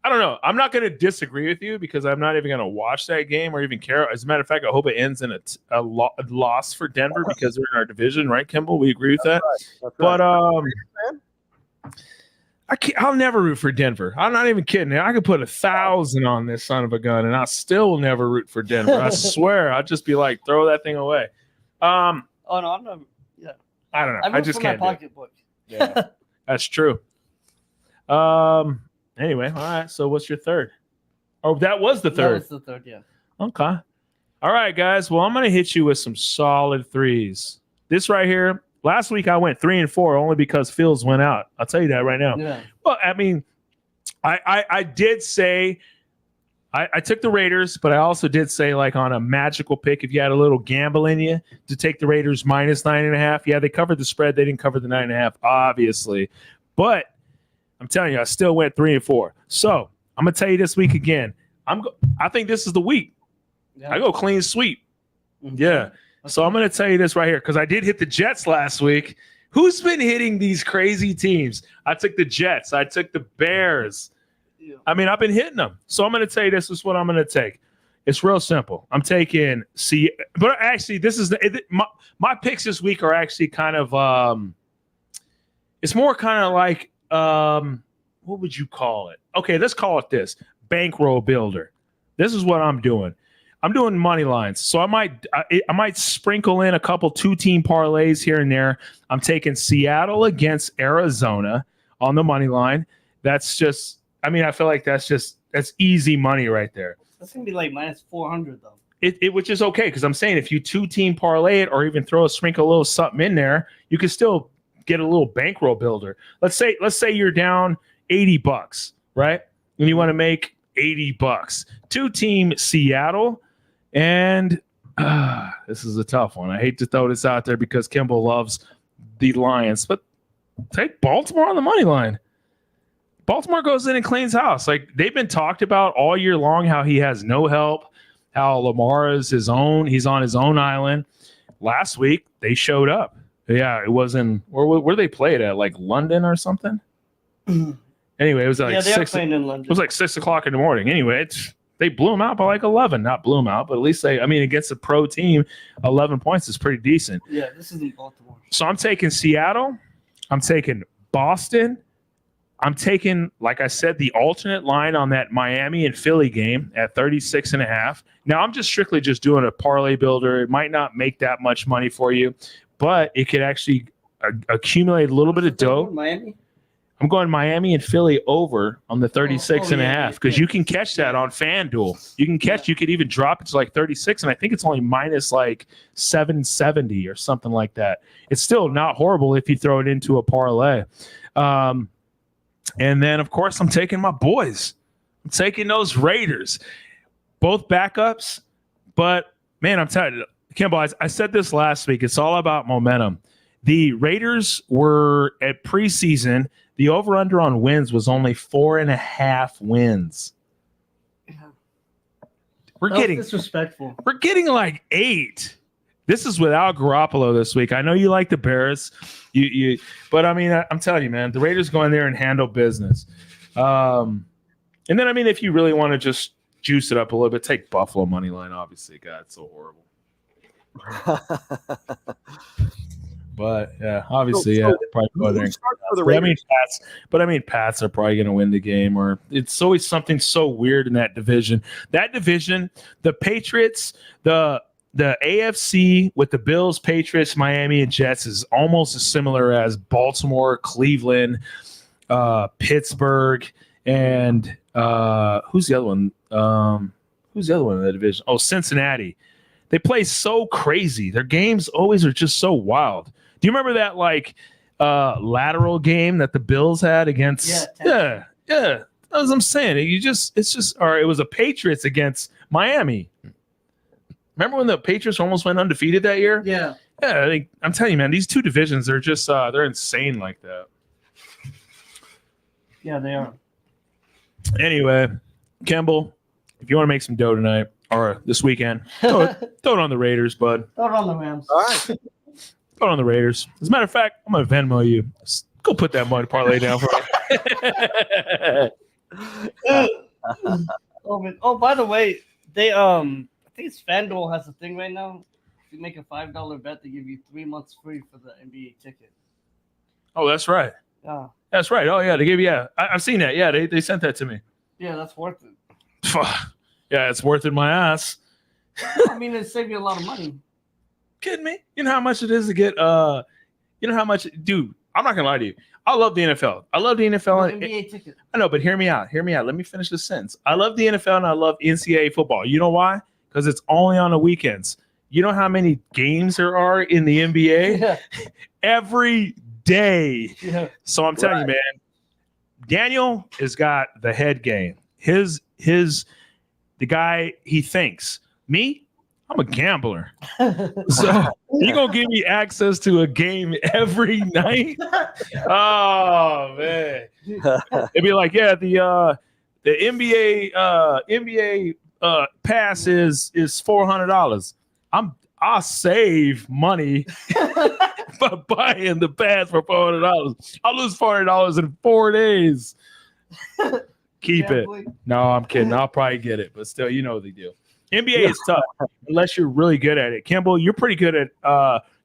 I don't know. I'm not going to disagree with you because I'm not even going to watch that game or even care. As a matter of fact, I hope it ends in a loss for Denver because they're in our division, right, Kimball? We agree with that. That's right. But I'll never root for Denver. I'm not even kidding. I could put 1,000 on this son of a gun, and I still never root for Denver. I swear. I'd just be like, throw that thing away. Oh no, I'm not. Yeah, I don't know. I just can't. My pocketbook. Yeah, that's true. Anyway, all right. So, what's your third? Oh, that was the third. That was the third. Yeah. Okay. All right, guys. Well, I'm gonna hit you with some solid threes. This right here. Last week I went 3-4 only because Fields went out. I'll tell you that right now. Yeah. Well, I mean, I did say I took the Raiders, but I also did say like on a magical pick, if you had a little gamble in you to take the Raiders minus 9.5. Yeah, they covered the spread. They didn't cover the 9.5, obviously. But I'm telling you, I still went 3-4. So I'm gonna tell you this week again. I think this is the week. Yeah. I go clean sweep. Mm-hmm. Yeah. So I'm going to tell you this right here because I did hit the Jets last week. Who's been hitting these crazy teams? I took the Jets. I took the Bears. Yeah. I mean, I've been hitting them. So I'm going to tell you this is what I'm going to take. It's real simple. I'm taking but actually, this is my picks this week are actually kind of it's more kind of like what would you call it? Okay, let's call it this: bankroll builder. This is what I'm doing. I'm doing money lines, so I might sprinkle in a couple 2-team parlays here and there. I'm taking Seattle against Arizona on the money line. That's just, I mean, I feel like that's easy money right there. That's gonna be like minus 400 though. Which is okay, because I'm saying if you 2-team parlay it or even sprinkle a little something in there, you can still get a little bankroll builder. Let's say you're down $80, right? And you want to make $80. 2-team Seattle. And this is a tough one. I hate to throw this out there because Kimball loves the Lions, but take Baltimore on the money line. Baltimore goes in and cleans house. Like, they've been talked about all year long, how he has no help, how Lamar is he's on his own island. Last week, they showed up. Yeah, it was where they played at, like London or something. Anyway, it was like they are playing in London. It was like 6 o'clock in the morning. Anyway, they blew them out by like 11. Not blew them out, but at least against a pro team, 11 points is pretty decent. Yeah, this isn't Baltimore. So I'm taking Seattle. I'm taking Boston. I'm taking, like I said, the alternate line on that Miami and Philly game at 36.5. Now, I'm just strictly doing a parlay builder. It might not make that much money for you, but it could actually accumulate a little bit of dough. Miami? I'm going Miami and Philly over on the 36.5 because you can catch that on FanDuel. You could even drop it to like 36, and I think it's only minus like 770 or something like that. It's still not horrible if you throw it into a parlay. And then, of course, I'm taking my boys. I'm taking those Raiders. Both backups, but, man, I'm telling you, Kimball, I said this last week. It's all about momentum. The Raiders were at preseason. The over-under on wins was only 4.5 wins. Yeah. We're getting disrespectful. We're getting like 8. This is without Garoppolo this week. I know you like the Bears, but I mean, I'm telling you, man, the Raiders go in there and handle business. And then, I mean, if you really want to just juice it up a little bit, take Buffalo money line. Obviously, God, it's so horrible. But yeah, obviously, probably go there. But I mean, Pats are probably going to win the game, or it's always something so weird in that division. That division, the Patriots, the AFC with the Bills, Patriots, Miami, and Jets is almost as similar as Baltimore, Cleveland, Pittsburgh, and who's the other one? Who's the other one in the division? Oh, Cincinnati. They play so crazy. Their games always are just so wild. Do you remember that lateral game that the Bills had against? Yeah. That's what I'm saying. It was a Patriots against Miami. Remember when the Patriots almost went undefeated that year? Yeah. Yeah, I'm telling you, man, these two divisions are just they're insane like that. Yeah, they are. Anyway, Kimball, if you want to make some dough tonight or this weekend, throw it on the Raiders, bud. Throw it on the Rams. All right. Throw it on the Raiders. As a matter of fact, I'm going to Venmo you. Just go put that money parlay down for me. Oh, by the way, they I think it's FanDuel has a thing right now. If you make a $5 bet, they give you 3 months free for the NBA ticket. Oh, that's right. Yeah. That's right. Oh, yeah. They give you, I've seen that. Yeah, they sent that to me. Yeah, that's worth it. Yeah, it's worth it my ass. I mean, it saved you a lot of money. Kidding me? You know how much it is to get, dude, I'm not going to lie to you. I love the NFL. I love the NFL. NBA ticket. I know, but hear me out. Let me finish this sentence. I love the NFL and I love NCAA football. You know why? Because it's only on the weekends. You know how many games there are in the NBA? Yeah. Every day. Yeah. So I'm telling you, man, Daniel has got the head game. The guy he thinks. Me, I'm a gambler. So you're going to give me access to a game every night? Oh, man. It'd be like, yeah, the NBA pass is $400. I'll save money by buying the pass for $400. I'll lose $400 in 4 days. Keep it. No, I'm kidding. I'll probably get it, but still, you know the deal. NBA is tough unless you're really good at it. Kimball, you're pretty good at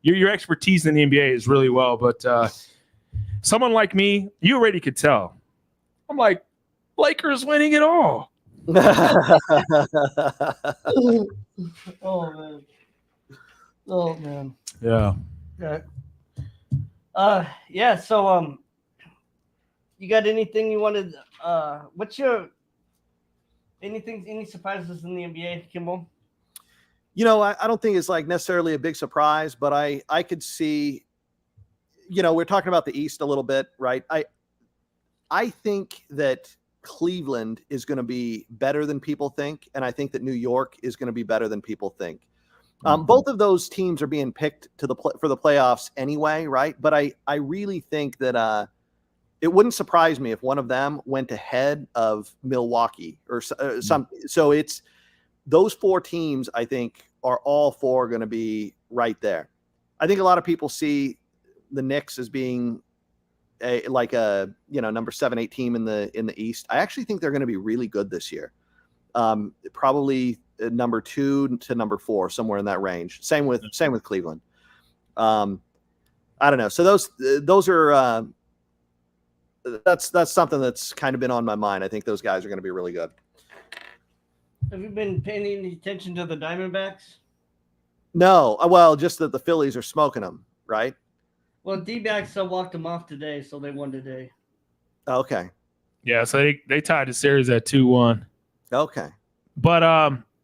your expertise in the NBA is really well, but someone like me, you already could tell. I'm like, Lakers winning it all. Oh man. Oh man. Yeah. Yeah. So you got anything you wanted? What's your any surprises in the NBA, Kimball? I don't think it's like necessarily a big surprise, but I could see, we're talking about the East a little bit, right? I think that Cleveland is going to be better than people think, and I think that New York is going to be better than people think. Both of those teams are being picked for the playoffs anyway, right? But I really think that it wouldn't surprise me if one of them went ahead of Milwaukee or some. So it's those four teams, I think, are all four going to be right there. I think a lot of people see the Knicks as being a number 7-8 team in the East. I actually think they're going to be really good this year. Probably number 2 to number 4, somewhere in that range. Same with Cleveland. I don't know. So those are that's something that's kind of been on my mind. I think those guys are going to be really good. Have you been paying any attention to the Diamondbacks? No, well, just that the Phillies are smoking them, right? Well, D-backs walked them off today, so they won today. Okay. Yeah, so they tied the series at 2-1. Okay. But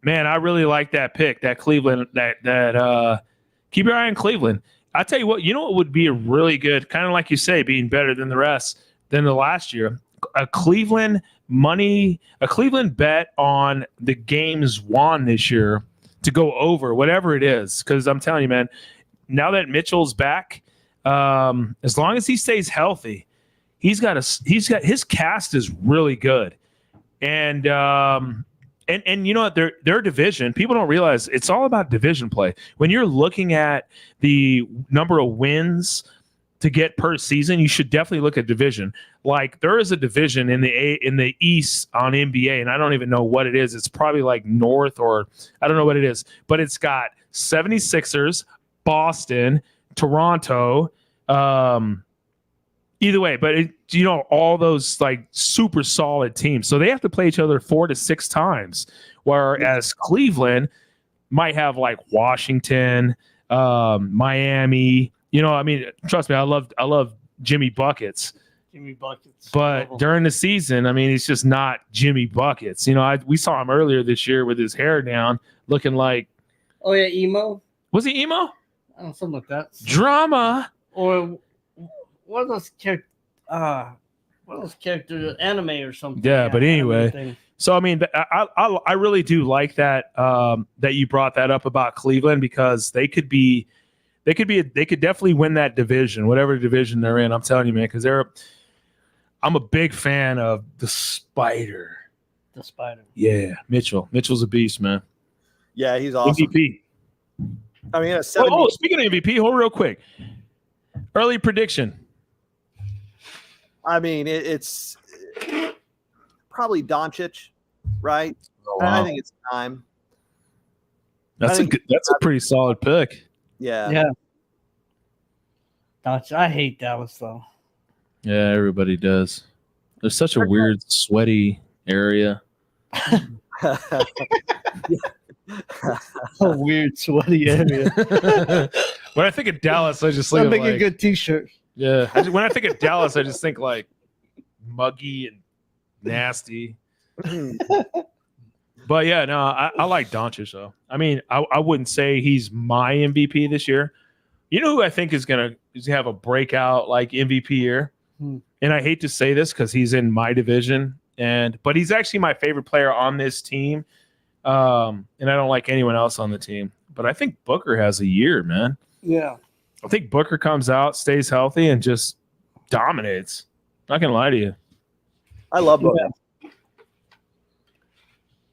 man, I really like that pick, that Cleveland, that keep your eye on Cleveland. I tell you what would be a really good, kind of like you say, being better than the rest than the last year. A Cleveland bet on the games won this year to go over whatever it is. Because I'm telling you, man, now that Mitchell's back, as long as he stays healthy, he's got his cast is really good. And you know what, their division, people don't realize it's all about division play. When you're looking at the number of wins to get per season, you should definitely look at division. Like there is a division in the East on NBA, and I don't even know what it is. It's probably like North, or I don't know what it is, but it's got 76ers, Boston, Toronto, either way, but all those like super solid teams. So they have to play each other 4 to 6 times. Whereas Cleveland might have like Washington, Miami. Trust me, I love Jimmy Buckets. Jimmy Buckets. But during the season, he's just not Jimmy Buckets. We saw him earlier this year with his hair down, looking like. Oh yeah, emo. Was he emo? Something like that. Drama. Or one of those characters, anime or something. Yeah, but anyway. So I really do like that that you brought that up about Cleveland, because they could definitely win that division, whatever division they're in. I'm telling you, man, because I'm a big fan of the Spider. The Spider. Yeah, Mitchell's a beast, man. Yeah, he's awesome. MVP. Speaking of MVP, hold real quick. Early prediction. It's probably Doncic, right? Oh, wow. I think it's time. That's a pretty solid pick. Yeah. Doncic. I hate Dallas though. Yeah, everybody does. There's such a weird, sweaty area. A weird, sweaty area. When I think of Dallas, I just think make a good T-shirt. Yeah. When I think of Dallas, I just think like muggy and nasty. But yeah, no, I like Doncic though. I wouldn't say he's my MVP this year. You know who I think is gonna have a breakout like MVP year? And I hate to say this because he's in my division, but he's actually my favorite player on this team. And I don't like anyone else on the team. But I think Booker has a year, man. Yeah. I think Booker comes out, stays healthy, and just dominates. Not gonna lie to you. I love Booker.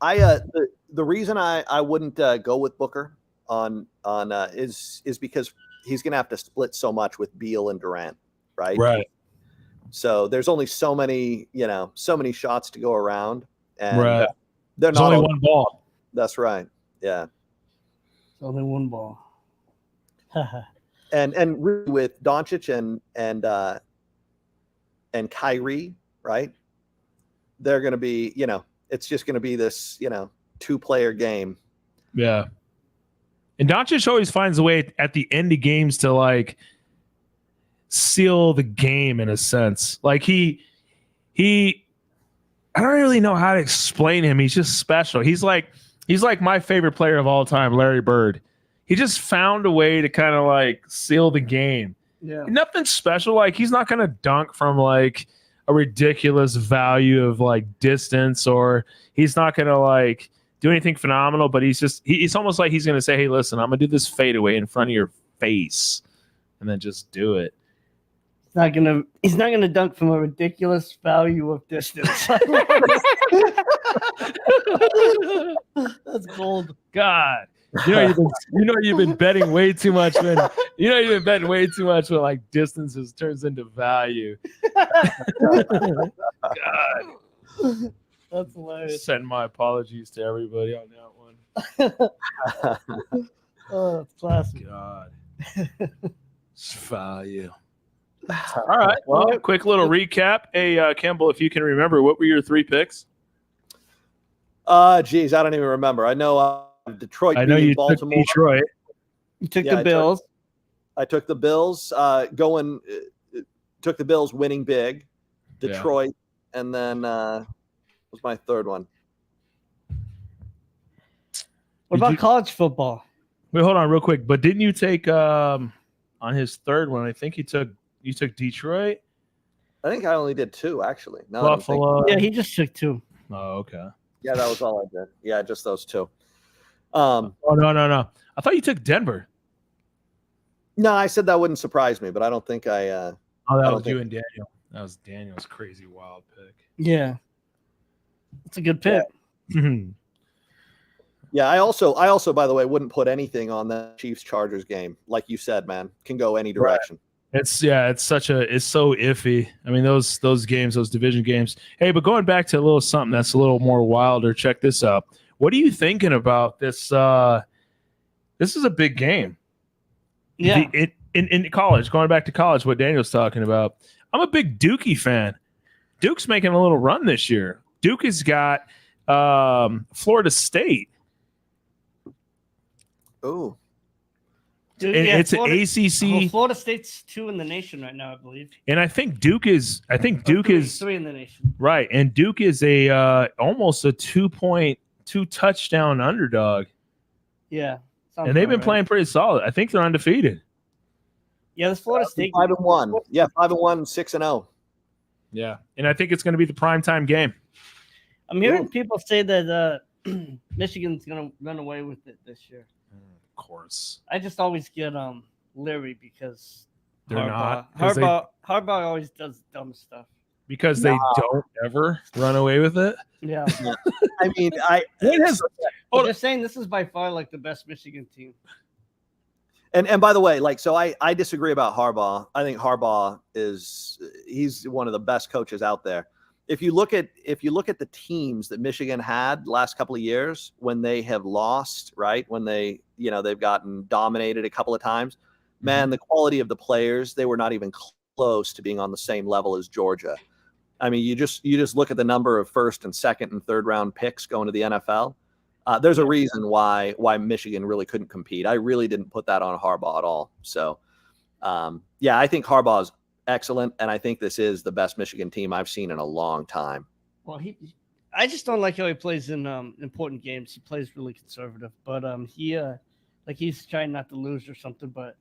The reason I wouldn't go with Booker is because he's gonna have to split so much with Beal and Durant, right? Right. So there's only so many shots to go around, and right. There's only one ball. That's right. Yeah. It's only one ball. And really with Doncic and Kyrie, right? They're going to be, it's just going to be this, 2-player game. Yeah. And Doncic always finds a way at the end of games to like seal the game in a sense. Like he I don't really know how to explain him. He's just special. He's like my favorite player of all time, Larry Bird. He just found a way to kind of like seal the game. Yeah. Nothing special. Like he's not going to dunk from like a ridiculous value of like distance, or he's not going to like do anything phenomenal, but it's almost like he's going to say, hey, listen, I'm going to do this fadeaway in front of your face and then just do it. He's not gonna dunk from a ridiculous value of distance. That's gold. God. You've been betting way too much when like distances turns into value. God. That's hilarious. Send my apologies to everybody on that one. Oh, it's classic. God. It's value. All right. Well, quick little recap. Hey, Kimball, if you can remember, what were your 3 picks? Geez, I don't even remember. I know Detroit. I know you Baltimore. took Detroit. You took the Bills. I took the Bills. Took the Bills winning big. Detroit, and then was my third one. What about college football? Wait, hold on, real quick. But didn't you take on his third one? I think you took Detroit. I think I only did 2 actually. No, Buffalo. Yeah, he just took 2. Oh, okay. Yeah, that was all I did. Yeah, just those 2. Oh no! I thought you took Denver. No, I said that wouldn't surprise me, but I don't think I. That was you and Daniel. That was Daniel's crazy wild pick. Yeah, it's a good pick. Yeah, I also, by the way, wouldn't put anything on the Chiefs-Chargers game. Like you said, man, can go any direction. Right. It's so iffy. I mean, those games, those division games. Hey, but going back to a little something that's a little more wilder. Check this out. What are you thinking about this? This is a big game. Yeah. In college, going back to college, what Daniel's talking about. I'm a big Dookie fan. Duke's making a little run this year. Duke has got Florida State. Oh. Dude, it's Florida, an ACC. Well, Florida State's 2 in the nation right now, I believe. And I think Duke is 3 in the nation. Right. And Duke is almost a 2 touchdown underdog. Yeah. And they've been playing pretty solid. I think they're undefeated. Yeah, this Florida State 5-1. Yeah, 5-1, 6-0. Yeah. And I think it's going to be the primetime game. I'm hearing people say that Michigan's going to run away with it this year. Of course. I just always get leery because they're Harbaugh always does dumb stuff. Because they don't ever run away with it? Yeah. I mean, I'm just saying this is by far like the best Michigan team. And by the way, like, so I disagree about Harbaugh. I think Harbaugh he's one of the best coaches out there. If you look at the teams that Michigan had last couple of years when they have lost, right? When they've gotten dominated a couple of times, man, the quality of the players, they were not even close to being on the same level as Georgia. I mean, you just look at the number of first and second and third round picks going to the NFL. There's a reason why Michigan really couldn't compete. I really didn't put that on Harbaugh at all. So, I think Harbaugh is excellent, and I think this is the best Michigan team I've seen in a long time. Well, I just don't like how he plays in important games. He plays really conservative, but he's trying not to lose or something. But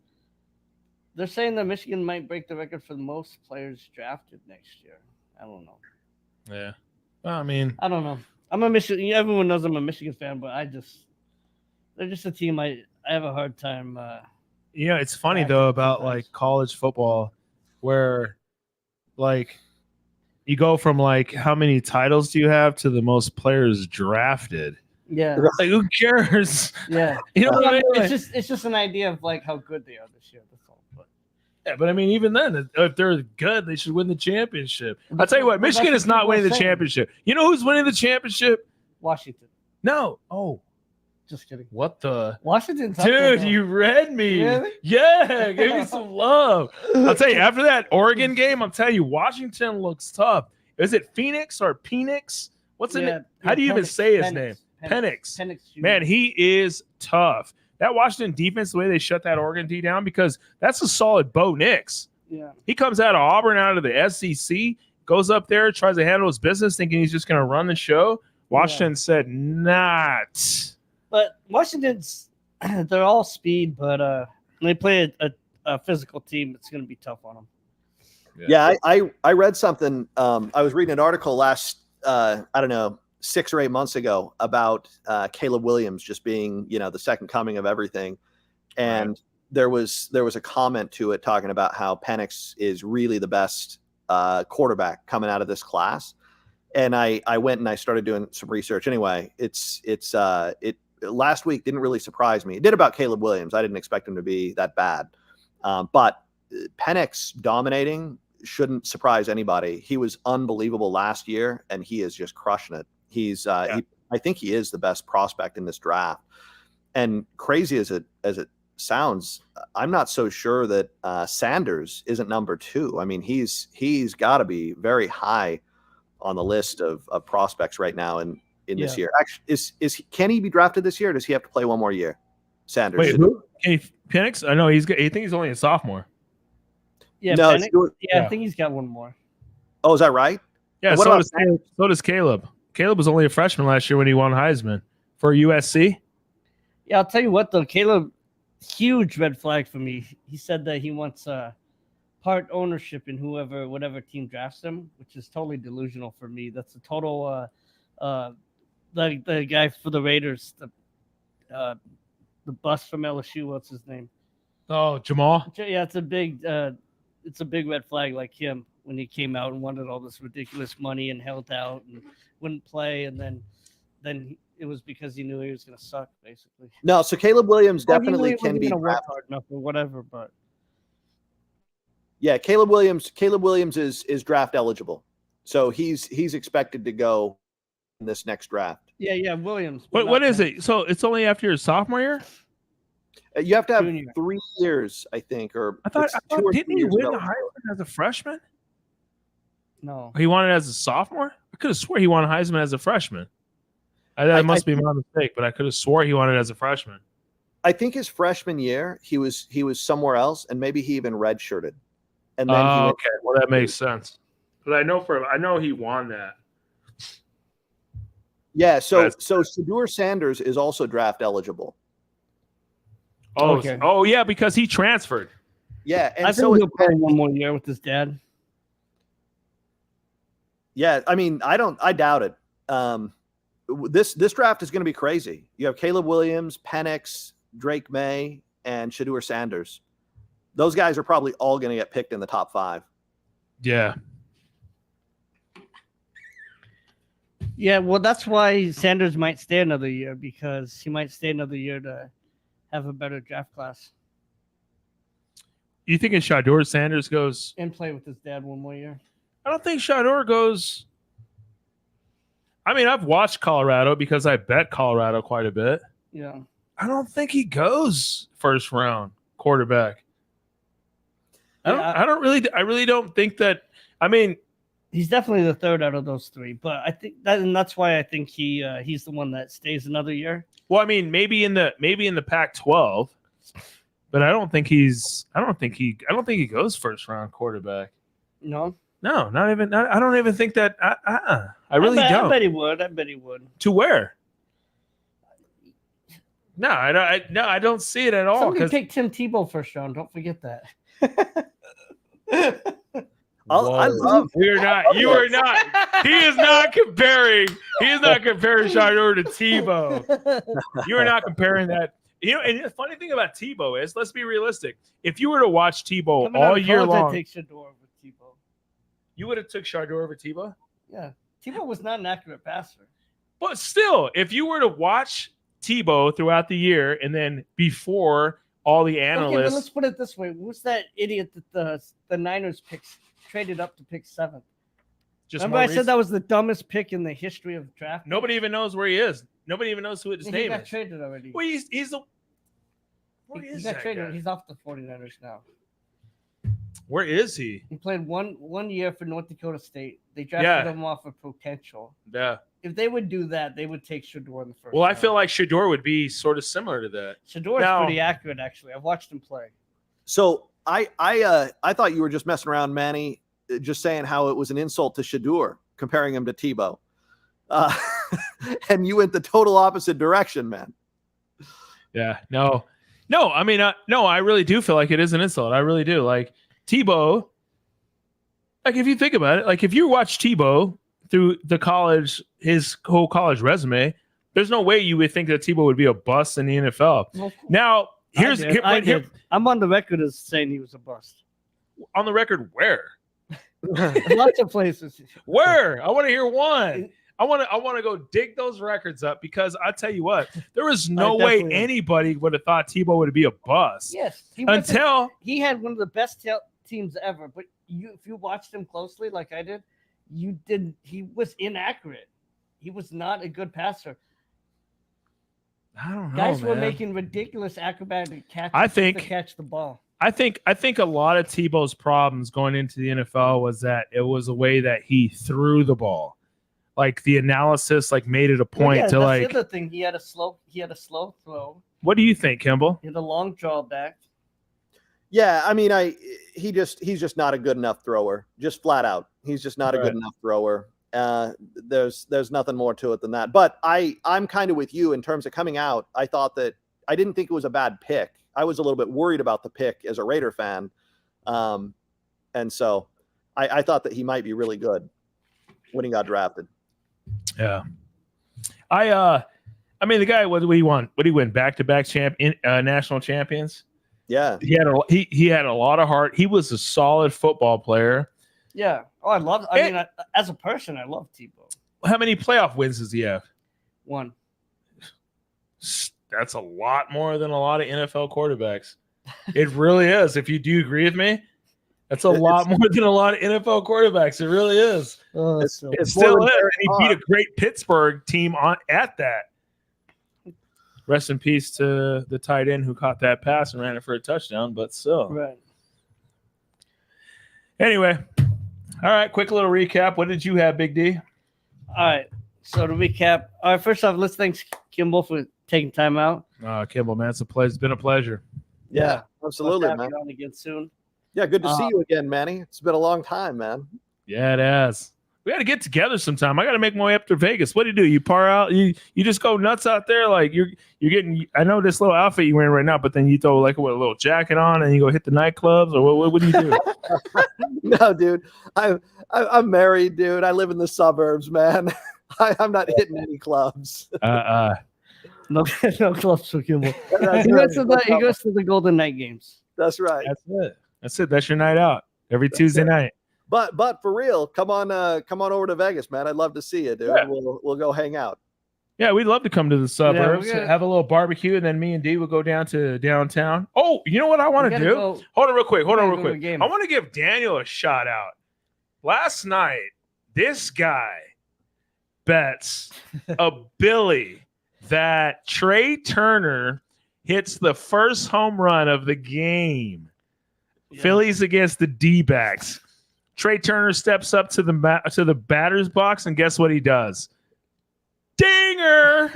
they're saying that Michigan might break the record for the most players drafted next year. I don't know. Yeah, well, I mean, I don't know. I'm a Michigan. Everyone knows I'm a Michigan fan, but they're just a team I have a hard time. It's funny though about like college football, where like you go from like how many titles do you have to the most players drafted. Yeah, like who cares? Yeah, what I mean? It's just an idea of like how good they are this year. That's all. But yeah, but I mean, even then, if they're good, they should win the championship. I'll tell you what, Michigan is not winning the championship. You know who's winning the championship? Washington. No. Oh, Just kidding. What the? Washington's Dude, you read me. Really? Yeah, give me some love. I'll tell you, after that Oregon game, I'm telling you, Washington looks tough. Is it Phoenix or Penix? What's the name? How do you even say his name? Penix. Man, he is tough. That Washington defense, the way they shut that Oregon D down, because that's a solid Bo Nix. Yeah. He comes out of Auburn, out of the SEC, goes up there, tries to handle his business, thinking he's just going to run the show. Washington said not. But Washington's, they're all speed, but when they play a physical team, it's going to be tough on them. Yeah, I read something. I was reading an article last, I don't know, 6 or 8 months ago about Caleb Williams just being, the second coming of everything. And there was a comment to it talking about how Penix is really the best quarterback coming out of this class. And I went and I started doing some research. Anyway, it last week didn't really surprise me. It did about Caleb Williams. I didn't expect him to be that bad. But Penix dominating shouldn't surprise anybody. He was unbelievable last year, and he is just crushing it. I think he is the best prospect in this draft. And crazy as it sounds, I'm not so sure that Sanders isn't number 2. I mean, he's got to be very high on the list of prospects right now in this year. Actually, can he be drafted this year, or does he have to play one more year? Sanders. Wait, who? Penix? I know I think he's only a sophomore. Yeah, no, I think he's got one more. Oh, is that right? Yeah, so does Caleb. Caleb was only a freshman last year when he won Heisman for USC. Yeah, I'll tell you what, though. Caleb, huge red flag for me. He said that he wants part ownership in whatever team drafts him, which is totally delusional for me. That's a total the guy for the Raiders, the bust from LSU. What's his name? Oh, Jamal. Yeah, it's a big red flag like him when he came out and wanted all this ridiculous money and held out and wouldn't play, and then it was because he knew he was going to suck, basically. No, so Caleb Williams definitely can be work hard enough or whatever, but yeah, Caleb Williams is draft eligible, so he's expected to go in this next draft. Yeah, Williams. What is it? So it's only after your sophomore year? You have to have Junior. 3 years, I think, or I thought didn't he win the eligible. Heisman as a freshman? No. He won it as a sophomore? I could have swore he won a Heisman as a freshman. That must be my mistake, but I could have swore he won it as a freshman. I think his freshman year, he was somewhere else, and maybe he even redshirted. And then okay, well that makes sense. But I know he won that. Yeah, so Shedeur Sanders is also draft eligible. Oh, okay. Oh yeah, because he transferred. Yeah, and I think he'll play one more year with his dad. Yeah, I mean, I doubt it. This draft is going to be crazy. You have Caleb Williams, Penix, Drake May, and Shedeur Sanders. Those guys are probably all going to get picked in the top 5. Yeah. Yeah, well, that's why Sanders might stay another year, because he might stay another year to have a better draft class. You thinking Shedeur Sanders goes and play with his dad one more year? I don't think Shedeur goes. I mean, I've watched Colorado because I bet Colorado quite a bit. Yeah. I don't think he goes first round quarterback. I really don't think that. I mean, he's definitely the third out of those 3, but I think that's why I think he's the one that stays another year. Well, I mean, maybe in the Pac-12, but I don't think he goes first round quarterback. No, not even. I don't even think that. I really don't. I bet he would. To where? No, I don't see it at all. Somebody picked Tim Tebow first round. Don't forget that. You are not. He is not comparing. He is not comparing Shedeur to Tebow. You are not comparing that. And the funny thing about Tebow is, let's be realistic. If you were to watch Tebow all year long, take Shedeur over Tebow. You would have took Shedeur over Tebow. Yeah, Tebow was not an accurate passer. But still, if you were to watch Tebow throughout the year, and then before all the analysts, okay, but let's put it this way: who's that idiot that the Niners traded up to pick 7th? Remember, I said that was the dumbest pick in the history of the draft. Nobody even knows where he is. Nobody even knows who his He name got is. traded already. Well, he's the. Where He is got that traded. guy? He's off the 49ers now. Where is he? He played one year for North Dakota State. They drafted him off of potential. Yeah. If they would do that, they would take Shador in the first. Well, I round. feel like Shador would be sort of similar to that. Shador's Now- pretty accurate, actually. I've watched him play. So I thought you were just messing around, Manny, just saying how it was an insult to Shador, comparing him to Tebow. And you went the total opposite direction, man. Yeah. No. I mean, no. I really do feel like it is an insult. I really do. Like Tebow. Like if you think about it, like if you watch Tebow through his whole college resume, there's no way you would think that Tebow would be a bust in the NFL. Well, Now, I did. I'm on the record as saying he was a bust. on the record, where? Lots of places. Where? I want to hear one. I want to go dig those records up because I tell you what, there was no way definitely am. anily would have thought Tebow would be a bust Yes. until He had one of the best teams ever, but if you watched him closely like I did, he was inaccurate. He was not a good passer. I don't know. Guys were man. making ridiculous acrobatic catches I think- to catch the ball. I think a lot of Tebow's problems going into the NFL was that it was a way that he threw the ball. Like the analysis like made it a point to that's like the other thing. He had a slow throw. what do you think, Kimball? He had a long drawback. Yeah, I mean, he's just not a good enough thrower, just flat out. He's just not a good enough thrower. There's nothing more to it than that. But I'm kind of with you in terms of coming out. I didn't think it was a bad pick. I was a little bit worried about the pick as a Raider fan, and so I thought that he might be really good when he got drafted. Yeah, I mean the guy. What did he won? What did he win? Back-to-back national champions. Yeah, He had a lot of heart. He was a solid football player. Yeah. Oh, I mean, as a person, I love Tebow. How many playoff wins does he have? One. That's a lot more than a lot of NFL quarterbacks. It really is. If you do agree with me, that's a lot more than a lot of NFL quarterbacks. It really is. Oh, It's It still is. And he beat a great Pittsburgh team at that. Rest in peace to the tight end who caught that pass and ran it for a touchdown, but still. right. Anyway, all right, quick little recap. What did you have, Big D? All right. So to recap, all right. First off, let's thank Kimball for taking time out. Kimball, man, it's been a pleasure. yeah, absolutely, Let's have man. you on again soon. Yeah, good to see you again, Manny. It's been a long time, man. Yeah, it has. We got to get together sometime. I got to make my way up to Vegas. What do? You par out? You just go nuts out there? Like you're getting. I know this little outfit you're wearing right now, but then you throw like a little jacket on and you go hit the nightclubs, or what do you do? No, dude, I'm married, dude. I live in the suburbs, man. I'm not hitting any clubs. No clubs for Kimball. That's He right. goes to the Golden Knight games. That's right. That's it. That's your night out every Tuesday night. But for real, come on over to Vegas, man. I'd love to see you, dude. Yeah. We'll go hang out. Yeah, we'd love to come to the suburbs, we're gonna- have a little barbecue, and then me and D will go down to downtown. Oh, you know what I want to do? Hold on real quick. gotta go to a game. I want to give Daniel a shout out. Last night, this guy bets a Billy that Trey Turner hits the first home run of the game. Yeah. Phillies against the D-backs. Trey Turner steps up to the batter's box, and guess what he does? Dinger!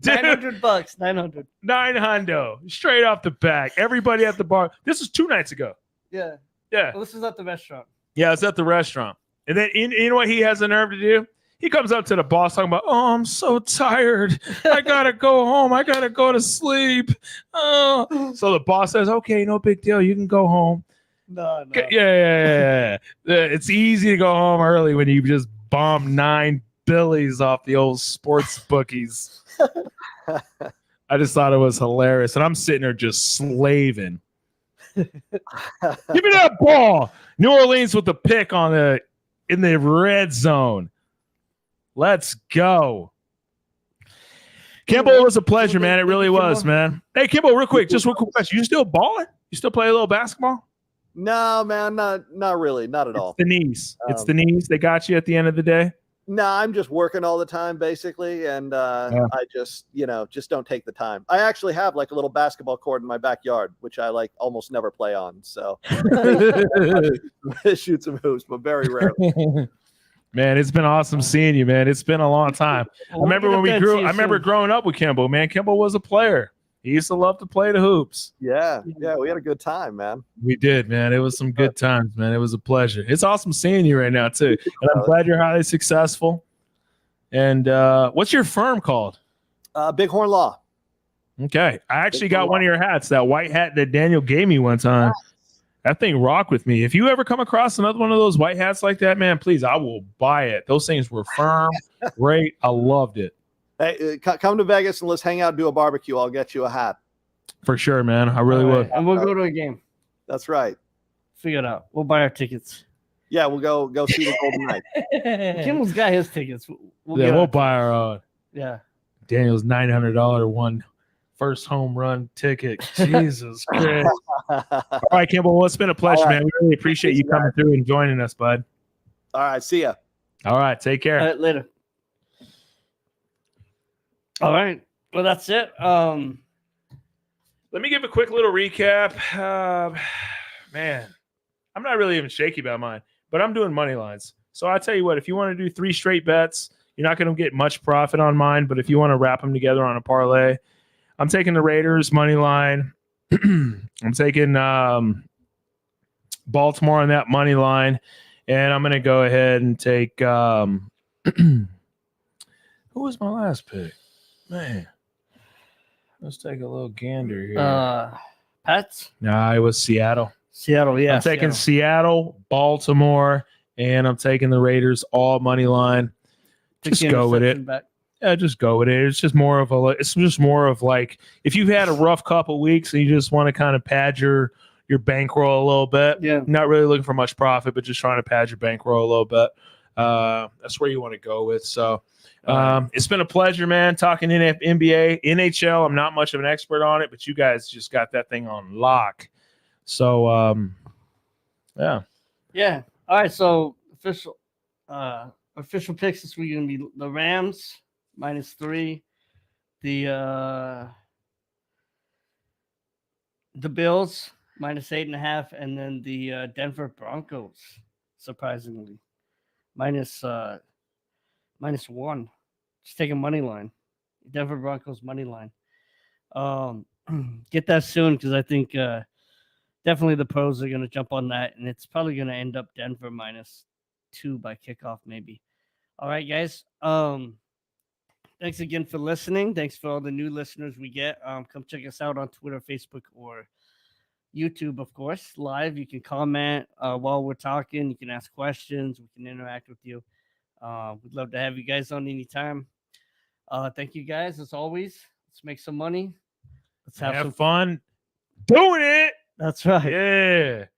Dude, $900. 900. 900 straight off the back. Everybody at the bar. This was 2 nights ago. Yeah. Yeah. Well, this is at the restaurant. Yeah, it's at the restaurant. And then you know what he has the nerve to do? He comes up to the boss talking about, "Oh, I'm so tired. I gotta go home. I gotta go to sleep." Oh. So the boss says, "Okay, no big deal. You can go home." No. Yeah. It's easy to go home early when you just bomb 9 billies off the old sports bookies. I just thought it was hilarious. And I'm sitting there just slaving. Give me that ball. New Orleans with the pick in the red zone. Let's go. Kimball, it was a pleasure, man. It really was, man. Hey, Kimball, real quick question. You still balling? You still play a little basketball? No, man, not really, not at all. It's the knees. It's the knees. They got you at the end of the day. No, I'm just working all the time, basically, and I just don't take the time. I actually have like a little basketball court in my backyard, which I like almost never play on. So shoot some hoops, but very rarely. Man, it's been awesome seeing you, man. It's been a long time. Well, I remember when we grew. I remember growing up with Kimball. Man, Kimball was a player. He used to love to play the hoops. Yeah, we had a good time, man. We did, man. It was some good times, man. It was a pleasure. It's awesome seeing you right now, too. And I'm glad you're highly successful. And what's your firm called? Bighorn Law. Okay. I actually got one of your hats, that white hat that Daniel gave me one time. That thing rocked with me. If you ever come across another one of those white hats like that, man, please, I will buy it. Those things were firm, great. I loved it. Hey, come to Vegas and let's hang out and do a barbecue. I'll get you a hat. For sure, man. I really would. And we'll go to a game. That's right. Figure it out. We'll buy our tickets. Yeah, we'll go see the Golden Knight. Kimball's got his tickets. We'll buy our own. Yeah. Daniel's $900 one first home run ticket. Jesus Christ. All right, Kimball. Well, it's been a pleasure, man. We really appreciate you coming through and joining us, bud. All right. See ya. All right. Take care. All right, later. All right. Well, that's it. Let me give a quick little recap. Man, I'm not really even shaky about mine, but I'm doing money lines. So I tell you what, if you want to do 3 straight bets, you're not going to get much profit on mine. But if you want to wrap them together on a parlay, I'm taking the Raiders money line. I'm taking Baltimore on that money line, and I'm going to go ahead and take. Who was my last pick? Man, let's take a little gander here. Pats? Nah, it was Seattle. Seattle, yeah. I'm taking Seattle, Baltimore, and I'm taking the Raiders all money line. Just go with it. Yeah, just go with it. It's just more of like if you've had a rough couple weeks and you just want to kind of pad your bankroll a little bit. Yeah. Not really looking for much profit, but just trying to pad your bankroll a little bit. That's where you want to go with. So it's been a pleasure, man, talking NBA, NHL. I'm not much of an expert on it, but you guys just got that thing on lock. So yeah. Yeah. All right. So official picks this week are going to be the Rams -3, the Bills -8.5, and then the Denver Broncos, surprisingly, -1. Just take a money line. Denver Broncos money line. Get that soon because I think definitely the pros are going to jump on that, and it's probably going to end up Denver -2 by kickoff, maybe. All right, guys. Thanks again for listening. Thanks for all the new listeners we get. Come check us out on Twitter, Facebook, or YouTube, of course, live. You can comment while we're talking. You can ask questions. We can interact with you. We'd love to have you guys on anytime. Thank you, guys, as always. Let's make some money. Let's have some fun doing it. That's right. Yeah.